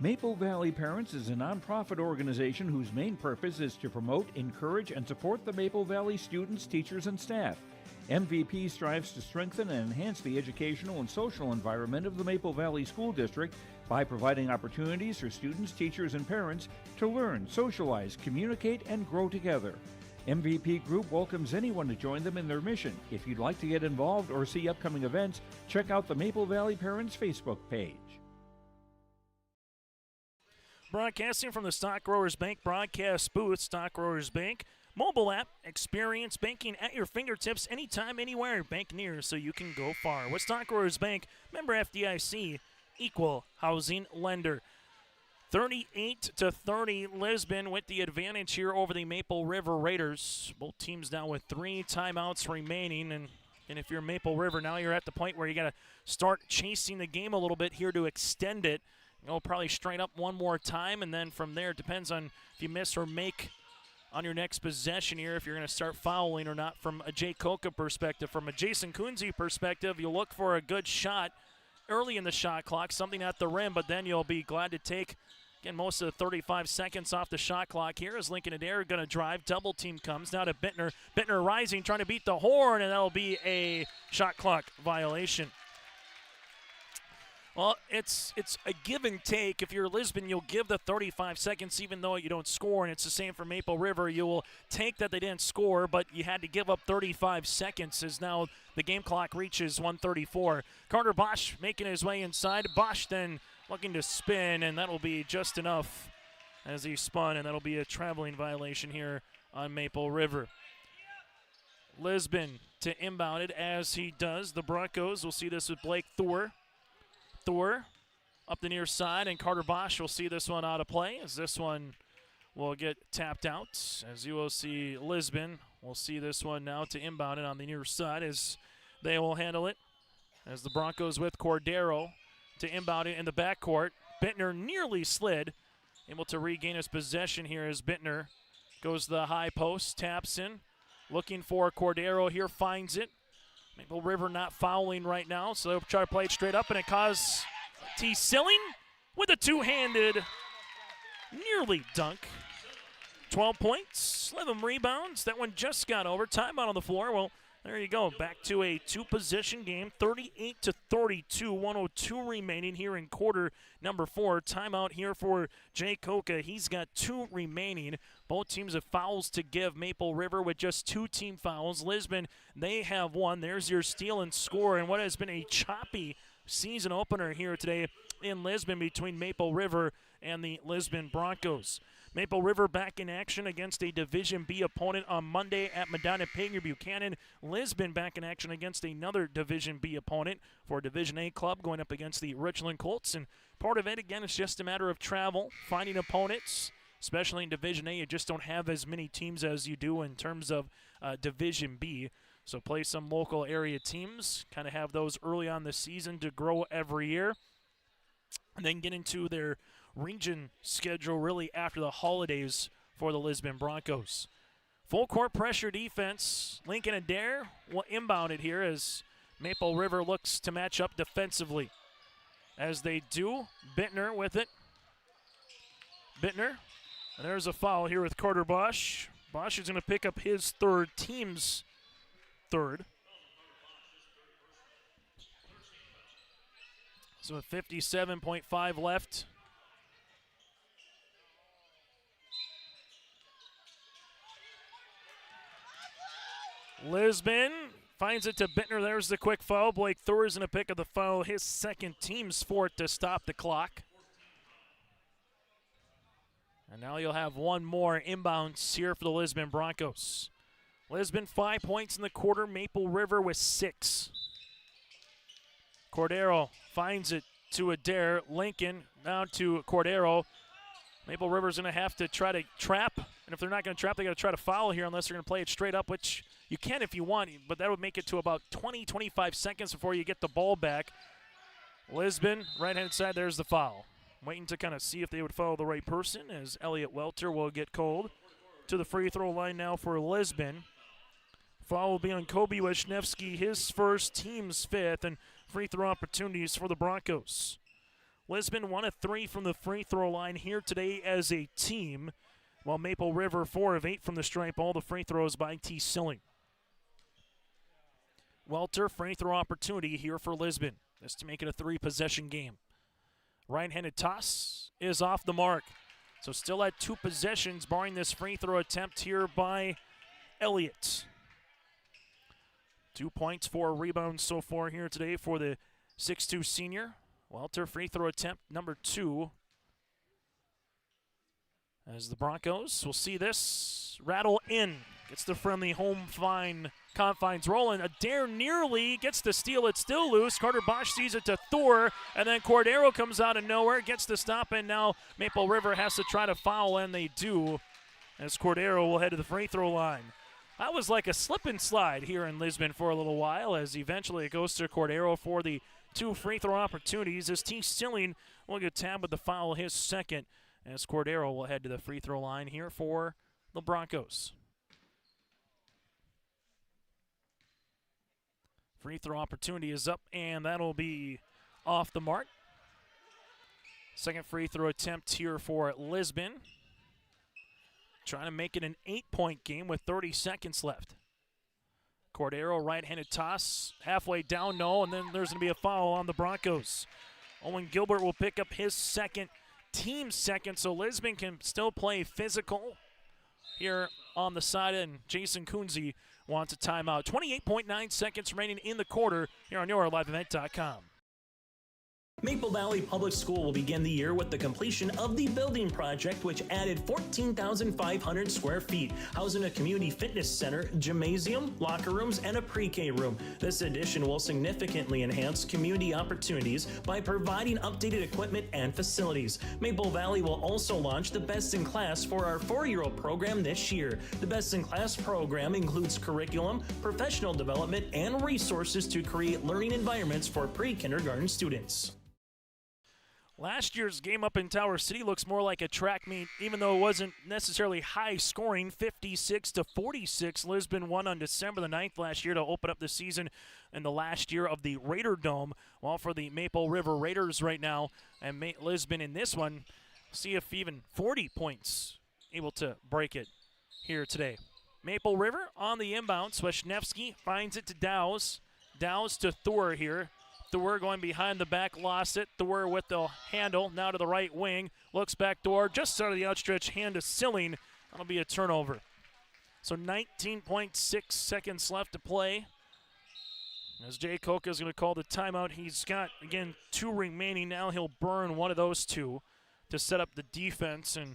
Maple Valley Parents is a nonprofit organization whose main purpose is to promote, encourage, and support the Maple Valley students, teachers, and staff. MVP strives to strengthen and enhance the educational and social environment of the Maple Valley School District by providing opportunities for students, teachers, and parents to learn, socialize, communicate, and grow together. MVP Group welcomes anyone to join them in their mission. If you'd like to get involved or see upcoming events, check out the Maple Valley Parents Facebook page. Broadcasting from the Stock Growers Bank broadcast booth. Stock Growers Bank mobile app. Experience banking at your fingertips anytime, anywhere. Bank near so you can go far. With Stock Growers Bank, member FDIC, equal housing lender. 38-30, Lisbon with the advantage here over the Maple River Raiders. Both teams now with 3 timeouts remaining. And if you're Maple River, now you're at the point where you got to start chasing the game a little bit here to extend it. You'll probably straight up one more time, and then from there it depends on if you miss or make on your next possession here, if you're going to start fouling or not from a Jay Koka perspective. From a Jason Kunze perspective, you'll look for a good shot early in the shot clock, something at the rim, but then you'll be glad to take, again, most of the 35 seconds off the shot clock here as Lincoln Adair going to drive. Double team comes now to Bittner. Bittner rising, trying to beat the horn, and that'll be a shot clock violation. Well, it's a give and take. If you're Lisbon, you'll give the 35 seconds even though you don't score, and it's the same for Maple River. You will take that they didn't score, but you had to give up 35 seconds as now the game clock reaches 1:34. Carter Bosch making his way inside. Bosch then looking to spin, and that'll be just enough as he spun, and that'll be a traveling violation here on Maple River. Lisbon to inbound it as he does. The Broncos, we'll see this with Blake Thor. Thor up the near side, and Carter Bosch will see this one out of play as this one will get tapped out. As you will see Lisbon, we'll see this one now to inbound it on the near side as they will handle it. As the Broncos with Cordero to inbound it in the backcourt. Bittner nearly slid, able to regain his possession here as Bittner goes to the high post, taps in, looking for Cordero here, finds it. Maple River not fouling right now, so they'll try to play it straight up, and it causes T. Silling with a two-handed nearly dunk. 12 points, 11 rebounds. That one just got over. Timeout on the floor. Well, there you go. Back to a two-possession game. 38-32. 102 remaining here in quarter number 4. Timeout here for Jay Koka. He's got 2 remaining. Both teams have fouls to give. Maple River with just 2 team fouls. Lisbon, they have 1. There's your steal and score. And what has been a choppy season opener here today in Lisbon between Maple River and the Lisbon Broncos. Maple River back in action against a Division B opponent on Monday at Medina Pager Buchanan. Lisbon back in action against another Division B opponent for a Division A club going up against the Richland Colts. And part of it, again, is just a matter of travel, finding opponents, especially in Division A. You just don't have as many teams as you do in terms of Division B. So play some local area teams, kind of have those early on the season to grow every year, and then get into their region schedule really after the holidays for the Lisbon Broncos. Full court pressure defense. Lincoln Adair will inbound it here as Maple River looks to match up defensively. As they do, Bittner with it. Bittner, and there's a foul here with Carter Bosch. Bosch is going to pick up his third, team's third. So with 57.5 left. Lisbon finds it to Bittner. There's the quick foul. Blake Thor is going to pick up the foul, his second, team's fourth, to stop the clock. And now you'll have one more inbounds here for the Lisbon Broncos. Lisbon 5 points in the quarter. Maple River with 6. Cordero finds it to Adair. Lincoln down to Cordero. Maple River's going to have to try to trap. And if they're not going to trap, they got to try to foul here unless they're going to play it straight up, which you can if you want, but that would make it to about 20-25 seconds before you get the ball back. Lisbon, right-hand side, there's the foul. Waiting to kind of see if they would foul the right person as Elliot Welter will get called to the free throw line now for Lisbon. Foul will be on Kobe Wisniewski, his first, team's fifth, and free throw opportunities for the Broncos. Lisbon 1 of 3 from the free throw line here today as a team, while Maple River 4 of 8 from the stripe, all the free throws by T. Silling. Welter, free throw opportunity here for Lisbon. This to make it a 3-possession game. Right-handed toss is off the mark. So still at 2 possessions, barring this free throw attempt here by Elliott. 2 points, 4 rebounds so far here today for the 6'2 senior. Welter, free throw attempt number 2. As the Broncos will see this rattle in. Gets the friendly home confines rolling. Adair nearly gets the steal. It's still loose. Carter Bosch sees it to Thor, and then Cordero comes out of nowhere, gets the stop, and now Maple River has to try to foul, and they do, as Cordero will head to the free throw line. That was like a slip and slide here in Lisbon for a little while, as eventually it goes to Cordero for the 2 free throw opportunities, as T. Silling will get tabbed with the foul, his second, as Cordero will head to the free throw line here for the Broncos. Free throw opportunity is up, and that'll be off the mark. Second free throw attempt here for Lisbon. Trying to make it an 8-point game with 30 seconds left. Cordero, right-handed toss, halfway down, no, and then there's going to be a foul on the Broncos. Owen Gilbert will pick up his second, team second, so Lisbon can still play physical here on the side, and Jason Kunze wants a timeout. 28.9 seconds remaining in the quarter here on YourLiveEvent.com. Maple Valley Public School will begin the year with the completion of the building project, which added 14,500 square feet, housing a community fitness center, gymnasium, locker rooms, and a pre-K room. This addition will significantly enhance community opportunities by providing updated equipment and facilities. Maple Valley will also launch the Best in Class for our 4-year-old program this year. The Best in Class program includes curriculum, professional development, and resources to create learning environments for pre-kindergarten students. Last year's game up in Tower City looks more like a track meet, even though it wasn't necessarily high scoring. 56-46. Lisbon won on December the 9th last year to open up the season in the last year of the Raider Dome. While for the Maple River Raiders right now, and Lisbon in this one, see if even 40 points able to break it here today. Maple River on the inbound. Wisniewski finds it to Dowse. Dowse to Thor here. Thor going behind the back, lost it. Thor with the handle, now to the right wing. Looks back door, just out of the outstretched hand to Silling. That'll be a turnover. So 19.6 seconds left to play. As Jay Koka is going to call the timeout, he's got, again, 2 remaining. Now he'll burn one of those 2 to set up the defense. And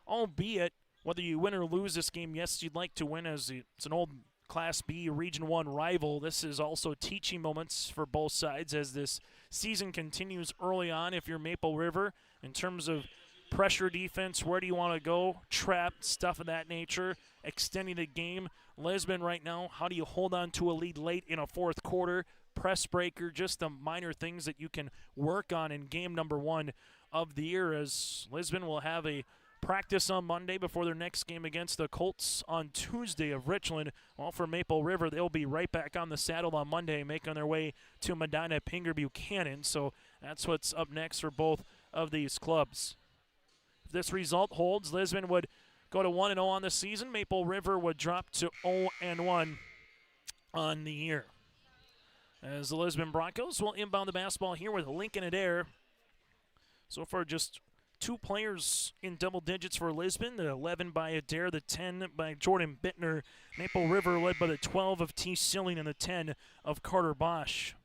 albeit, whether you win or lose this game, yes, you'd like to win as it's an old Class B Region 1 rival. This is also teaching moments for both sides as this season continues early on. If you're Maple River, in terms of pressure defense, where do you want to go? Trap, stuff of that nature, extending the game. Lisbon right now, how do you hold on to a lead late in a fourth quarter? Press breaker, just the minor things that you can work on in game number 1 of the year, as Lisbon will have a practice on Monday before their next game against the Colts on Tuesday of Richland. Well, for Maple River, they'll be right back on the saddle on Monday, making their way to Medina Pinger Buchanan. So that's what's up next for both of these clubs. If this result holds, Lisbon would go to 1-0 on the season. Maple River would drop to 0-1 on the year. As the Lisbon Broncos will inbound the basketball here with Lincoln Adair. So far, just 2 players in double digits for Lisbon, the 11 by Adair, the 10 by Jordan Bittner. Maple River led by the 12 of T. Silling and the 10 of Carter Bosch.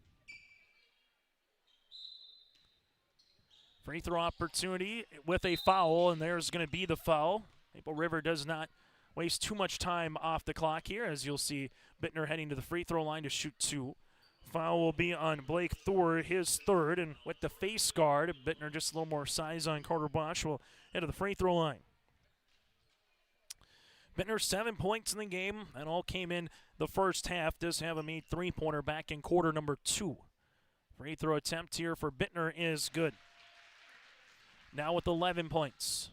Free throw opportunity with a foul, and there's going to be the foul. Maple River does not waste too much time off the clock here, as you'll see Bittner heading to the free throw line to shoot 2. Foul will be on Blake Thor, his 3rd, and with the face guard, Bittner just a little more size on Carter Bosch will head to the free throw line. Bittner 7 points in the game, and all came in the first half. Does have a made 3-pointer back in quarter number 2. Free throw attempt here for Bittner is good. Now with 11 points.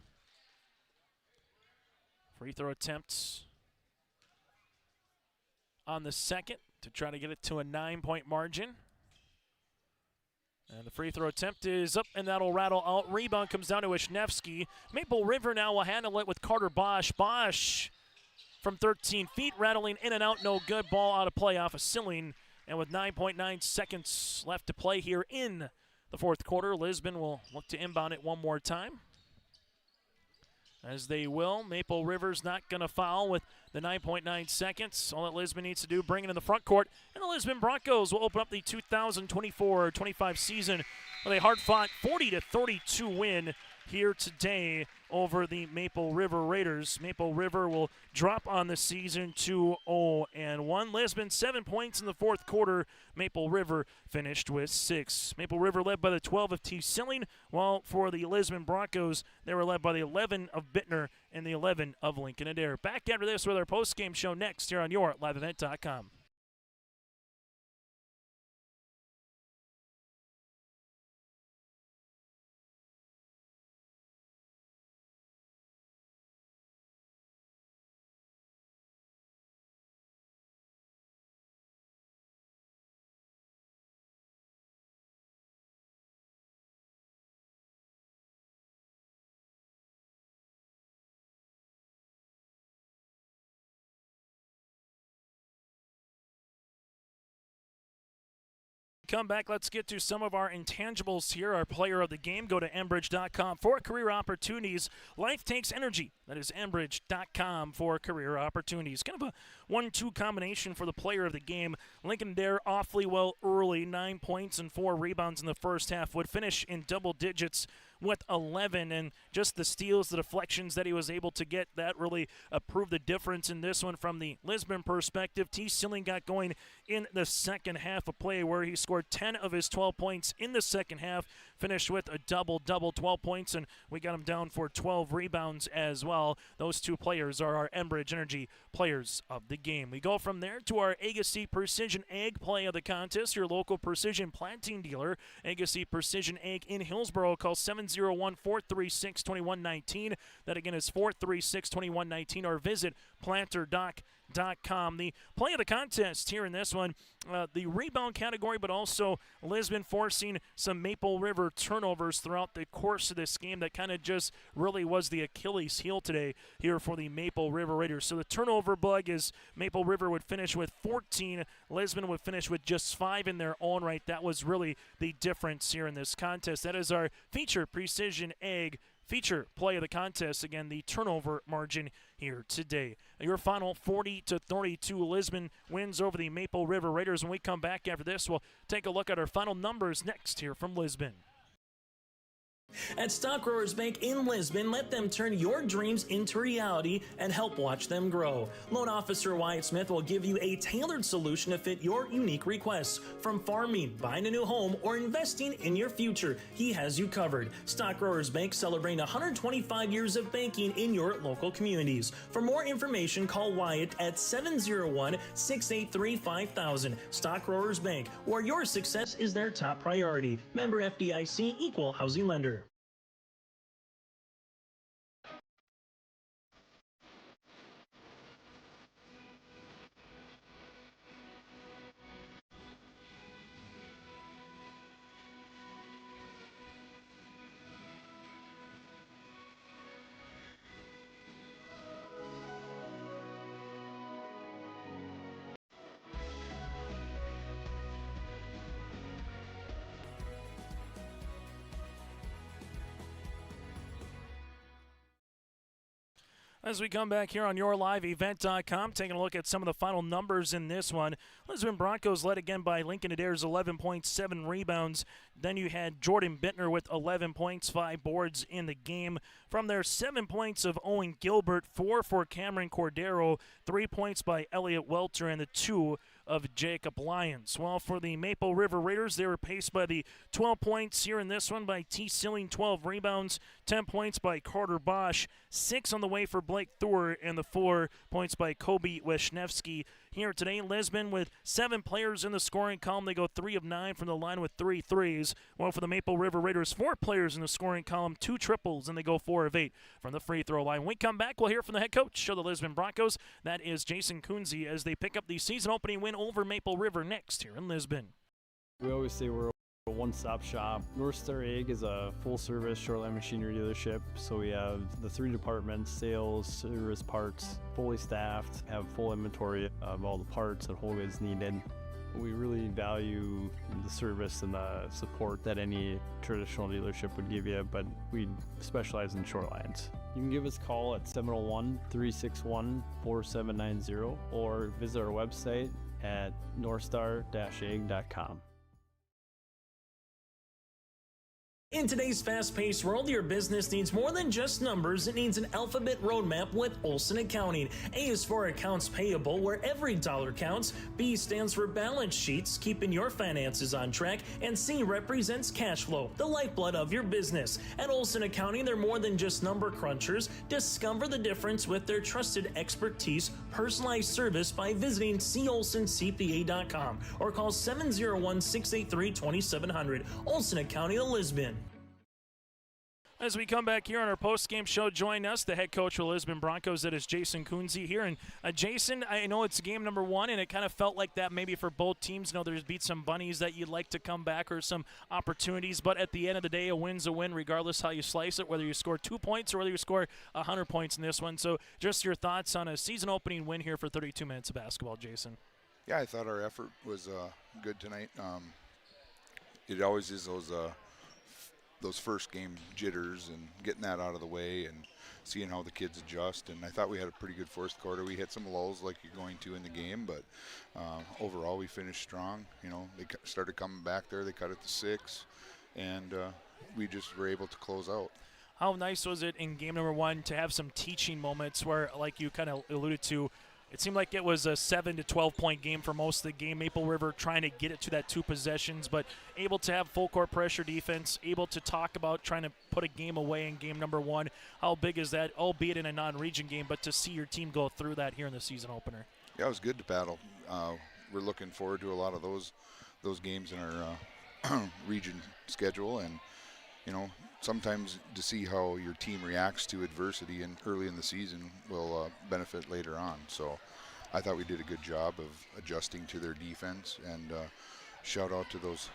Free throw attempts on the second to try to get it to a 9-point margin. And the free throw attempt is up, and that'll rattle out. Rebound comes down to Wisniewski. Maple River now will handle it with Carter Bosch. Bosch from 13 feet, rattling in and out, no good. Ball out of play off of Silling. And with 9.9 seconds left to play here in the fourth quarter, Lisbon will look to inbound it one more time. As they will, Maple River's not going to foul with the 9.9 seconds. All that Lisbon needs to do, bring it in the front court. And the Lisbon Broncos will open up the 2024-25 season with a hard-fought 40-32 win here today over the Maple River Raiders. Maple River will drop on the season to 0-1. Lisbon 7 points in the fourth quarter. Maple River finished with 6. Maple River led by the 12 of T. Silling, while for the Lisbon Broncos, they were led by the 11 of Bittner and the 11 of Lincoln Adair. Back after this with our post-game show next here on your LiveEvent.com. Come back, let's get to some of our intangibles here. Our player of the game, go to Enbridge.com for career opportunities. Life takes energy. That is Enbridge.com for career opportunities. Kind of a 1-2 combination for the player of the game. Lincoln Adair awfully well early, 9 points and 4 rebounds in the first half. Would finish in double digits with 11, and just the steals, the deflections that he was able to get, that really proved the difference in this one from the Lisbon perspective. T. Sealing got going in the second half of play where he scored 10 of his 12 points in the second half, finished with a double-double, 12 points, and we got him down for 12 rebounds as well. Those two players are our Enbridge Energy players of the game. We go from there to our Agassiz Precision Ag play of the contest, your local precision planting dealer. Agassiz Precision Ag in Hillsboro. Call 701-436-2119. That again is 436-2119, or visit planterdoc.com. The play of the contest here in this one, the rebound category, but also Lisbon forcing some Maple River turnovers throughout the course of this game that kind of just really was the Achilles heel today here for the Maple River Raiders. So the turnover bug is Maple River would finish with 14, Lisbon would finish with just 5 in their own right. That was really the difference here in this contest. That is our feature Precision Ag feature play of the contest. Again, the turnover margin here today. Your final 40-32 Lisbon wins over the Maple River Raiders. When we come back after this, we'll take a look at our final numbers next here from Lisbon. At Stock Growers Bank in Lisbon, let them turn your dreams into reality and help watch them grow. Loan Officer Wyatt Smith will give you a tailored solution to fit your unique requests. From farming, buying a new home, or investing in your future, he has you covered. Stock Growers Bank celebrating 125 years of banking in your local communities. For more information, call Wyatt at 701-683-5000. Stock Growers Bank, where your success is their top priority. Member FDIC, Equal Housing Lender. As we come back here on YourLiveEvent.com, taking a look at some of the final numbers in this one. Lisbon Broncos led again by Lincoln Adair's 11.7 rebounds. Then you had Jordan Bittner with 11 points, 5 boards in the game. From there, 7 points of Owen Gilbert, 4 for Cameron Cordero, 3 points by Elliot Welter, and the 2 of Jacob Lyons. Well, for the Maple River Raiders, they were paced by the 12 points here in this one by T. Sealing, 12 rebounds, 10 points by Carter Bosch, 6 on the way for Blake Thor, and the 4 points by Kobe Wisniewski. Here today, Lisbon with 7 players in the scoring column. They go 3 of 9 from the line with 3 threes. While for the Maple River Raiders, 4 players in the scoring column, 2 triples, and they go 4 of 8 from the free throw line. When we come back, we'll hear from the head coach of the Lisbon Broncos. That is Jason Kunze, as they pick up the season opening win over Maple River next here in Lisbon. We always say we're a one-stop shop. North Star Ag is a full-service shoreline machinery dealership, so we have the 3 departments: sales, service, parts, fully staffed, have full inventory of all the parts and whole goods needed. We really value the service and the support that any traditional dealership would give you, but we specialize in shorelines. You can give us a call at 701-361-4790 or visit our website at northstar-ag.com. In today's fast-paced world, your business needs more than just numbers. It needs an alphabet roadmap with Olson Accounting. A is for accounts payable, where every dollar counts. B stands for balance sheets, keeping your finances on track. And C represents cash flow, the lifeblood of your business. At Olson Accounting, they're more than just number crunchers. Discover the difference with their trusted expertise, personalized service by visiting colsoncpa.com or call 701-683-2700. Olson Accounting of Lisbon. As we come back here on our post-game show, join us, the head coach of the Lisbon Broncos, that is Jason Kunze here. And Jason, I know it's game number 1, and it kind of felt like that maybe for both teams. You know, there's been some bunnies that you'd like to come back or some opportunities, but at the end of the day, a win's a win regardless how you slice it, whether you score 2 points or whether you score 100 points in this one. So just your thoughts on a season-opening win here for 32 minutes of basketball, Jason. Yeah, I thought our effort was good tonight. It always is those first game jitters and getting that out of the way and seeing how the kids adjust. And I thought we had a pretty good first quarter. We hit some lulls like you're going to in the game, but overall we finished strong. You know, they started coming back there. They cut it to 6, and we just were able to close out. How nice was it in game number 1 to have some teaching moments where, like you kind of alluded to, it seemed like it was a 7 to 12 point game for most of the game. Maple River trying to get it to that 2 possessions, but able to have full court pressure defense, able to talk about trying to put a game away in game number 1. How big is that, albeit in a non-region game, but to see your team go through that here in the season opener? Yeah, it was good to battle. We're looking forward to a lot of those games in our region schedule, and sometimes to see how your team reacts to adversity and early in the season will benefit later on. So I thought we did a good job of adjusting to their defense, and shout out to those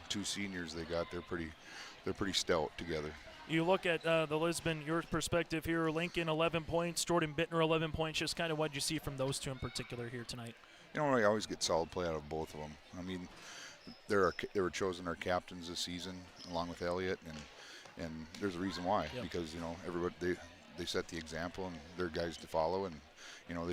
2 seniors they got. They're pretty stout together. You look at the Lisbon, your perspective here, Lincoln 11 points, Jordan Bittner 11 points. Just kind of what did you see from those 2 in particular here tonight? I always get solid play out of both of them. I mean, they were chosen our captains this season along with Elliott, and there's a reason why. Yep. Because everybody they set the example, and they're guys to follow, and they all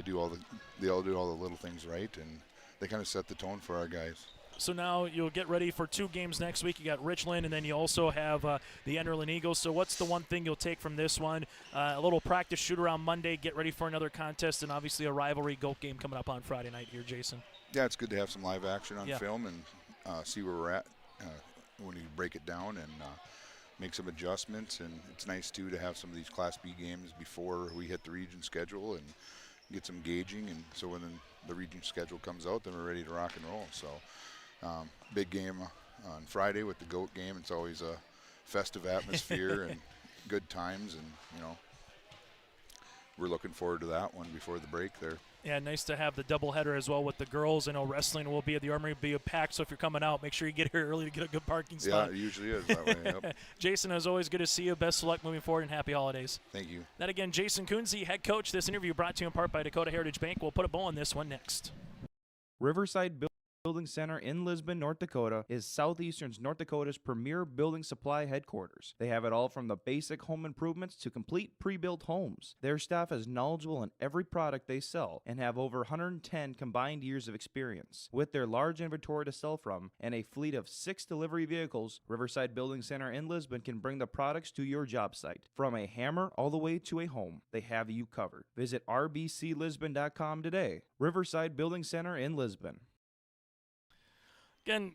do all the little things right, and they kind of set the tone for our guys. So now you'll get ready for 2 games next week. You got Richland, and then you also have the Enderlin Eagles. So what's the one thing you'll take from this one? A little practice shoot around Monday, get ready for another contest, and obviously a rivalry goat game coming up on Friday night here, Jason. Yeah, it's good to have some live action on film and see where we're at when you break it down and make some adjustments. And it's nice, too, to have some of these Class B games before we hit the region schedule and get some gauging. And so when the region schedule comes out, then we're ready to rock and roll. So big game on Friday with the GOAT game. It's always a festive atmosphere and good times, and we're looking forward to that one before the break there. Yeah, nice to have the doubleheader as well with the girls. I know wrestling will be at the Armory, be packed, so if you're coming out, make sure you get here early to get a good parking spot. Yeah, it usually is that way. Yep. Jason, as always, good to see you. Best of luck moving forward, and happy holidays. Thank you. That again, Jason Kunze, head coach. This interview brought to you in part by Dakota Heritage Bank. We'll put a bow on this one next. Riverside Building Center in Lisbon, North Dakota is Southeastern's North Dakota's premier building supply headquarters. They have it all from the basic home improvements to complete pre-built homes. Their staff is knowledgeable in every product they sell and have over 110 combined years of experience. With their large inventory to sell from and a fleet of 6 delivery vehicles, Riverside Building Center in Lisbon can bring the products to your job site. From a hammer all the way to a home, they have you covered. Visit rbclisbon.com today. Riverside Building Center in Lisbon. Again,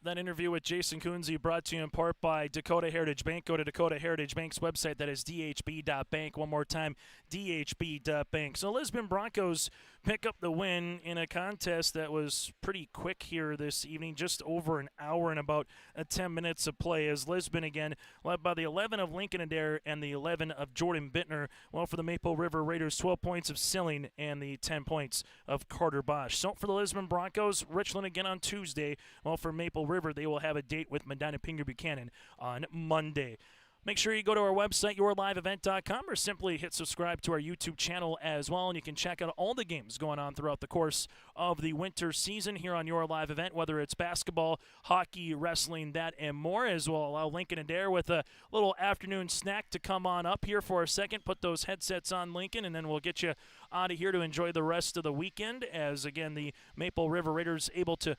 that interview with Jason Kunze brought to you in part by Dakota Heritage Bank. Go to Dakota Heritage Bank's website. That is dhb.bank. One more time, dhb.bank. So Lisbon Broncos pick up the win in a contest that was pretty quick here this evening, just over an hour and about 10 minutes of play, as Lisbon again led by the 11 of Lincoln Adair and the 11 of Jordan Bittner. Well, for the Maple River Raiders, 12 points of Silling and the 10 points of Carter Bosch. So for the Lisbon Broncos, Richland again on Tuesday. Well, for Maple River, they will have a date with Medina Pinger Buchanan on Monday. Make sure you go to our website, yourliveevent.com, or simply hit subscribe to our YouTube channel as well, and you can check out all the games going on throughout the course of the winter season here on Your Live Event, whether it's basketball, hockey, wrestling, that, and more, as we'll allow Lincoln Adair with a little afternoon snack to come on up here for a second. Put those headsets on, Lincoln, and then we'll get you out of here to enjoy the rest of the weekend, as, again, the Maple River Raiders able to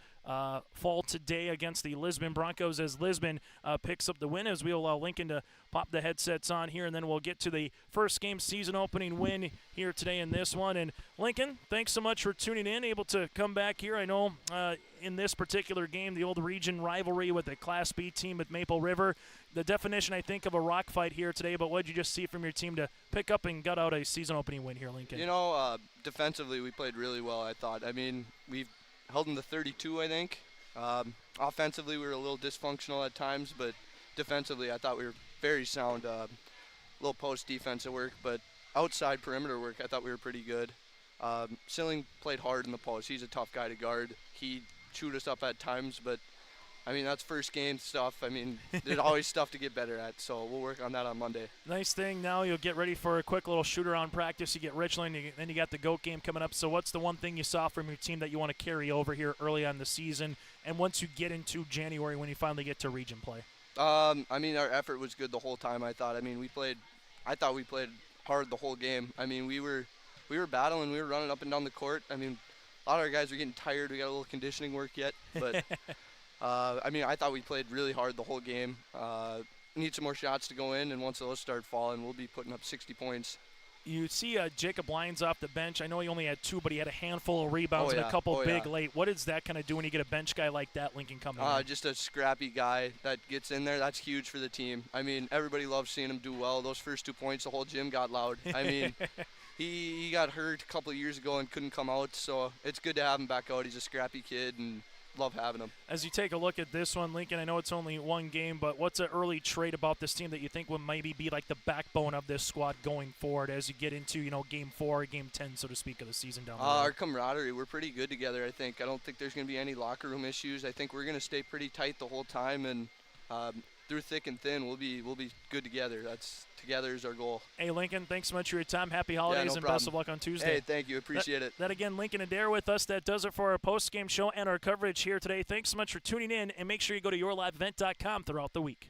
fall today against the Lisbon Broncos as Lisbon picks up the win, as we'll allow Lincoln to pop the headsets on here, and then we'll get to the first game season opening win here today in this one. And Lincoln, thanks so much for tuning in, able to come back here. I know in this particular game, the old region rivalry with the Class B team at Maple River, the definition, I think, of a rock fight here today, but what did you just see from your team to pick up and gut out a season opening win here, Lincoln? Defensively, we played really well, I thought. I mean, we've held them to 32, I think. Offensively, we were a little dysfunctional at times, but defensively, I thought we were very sound. Little post defensive work, but outside perimeter work, I thought we were pretty good. Silling played hard in the post. He's a tough guy to guard. He chewed us up at times, but I mean, that's first game stuff. I mean, there's always stuff to get better at, so we'll work on that on Monday. Nice thing, now you'll get ready for a quick little shoot-around practice. You get Richland, then you got the GOAT game coming up. So what's the one thing you saw from your team that you want to carry over here early on the season, and once you get into January when you finally get to region play? I mean, our effort was good the whole time, I thought. I mean, I thought we played hard the whole game. I mean, we were battling. We were running up and down the court. I mean, a lot of our guys were getting tired. We got a little conditioning work yet, but I mean, I thought we played really hard the whole game. need some more shots to go in, and once those start falling, we'll be putting up 60 points. You see Jacob Lyons off the bench. I know he only had 2, but he had a handful of rebounds and a couple big late. What is that kind of do when you get a bench guy like that, Lincoln, coming in? Just a scrappy guy that gets in there. That's huge for the team. I mean, everybody loves seeing him do well. Those first 2 points, the whole gym got loud. I mean, he got hurt a couple of years ago and couldn't come out, so it's good to have him back out. He's a scrappy kid, and love having him. As you take a look at this one, Lincoln, I know it's only 1 game, but what's an early trait about this team that you think will maybe be like the backbone of this squad going forward as you get into, game 4, game 10, so to speak, of the season down the road? Our camaraderie, we're pretty good together, I think. I don't think there's going to be any locker room issues. I think we're going to stay pretty tight the whole time, and through thick and thin, we'll be good together. Together is our goal. Hey, Lincoln, thanks so much for your time. Happy holidays and best of luck on Tuesday. Hey, thank you. Appreciate it. That again, Lincoln Adair with us. That does it for our post-game show and our coverage here today. Thanks so much for tuning in, and make sure you go to yourliveevent.com throughout the week.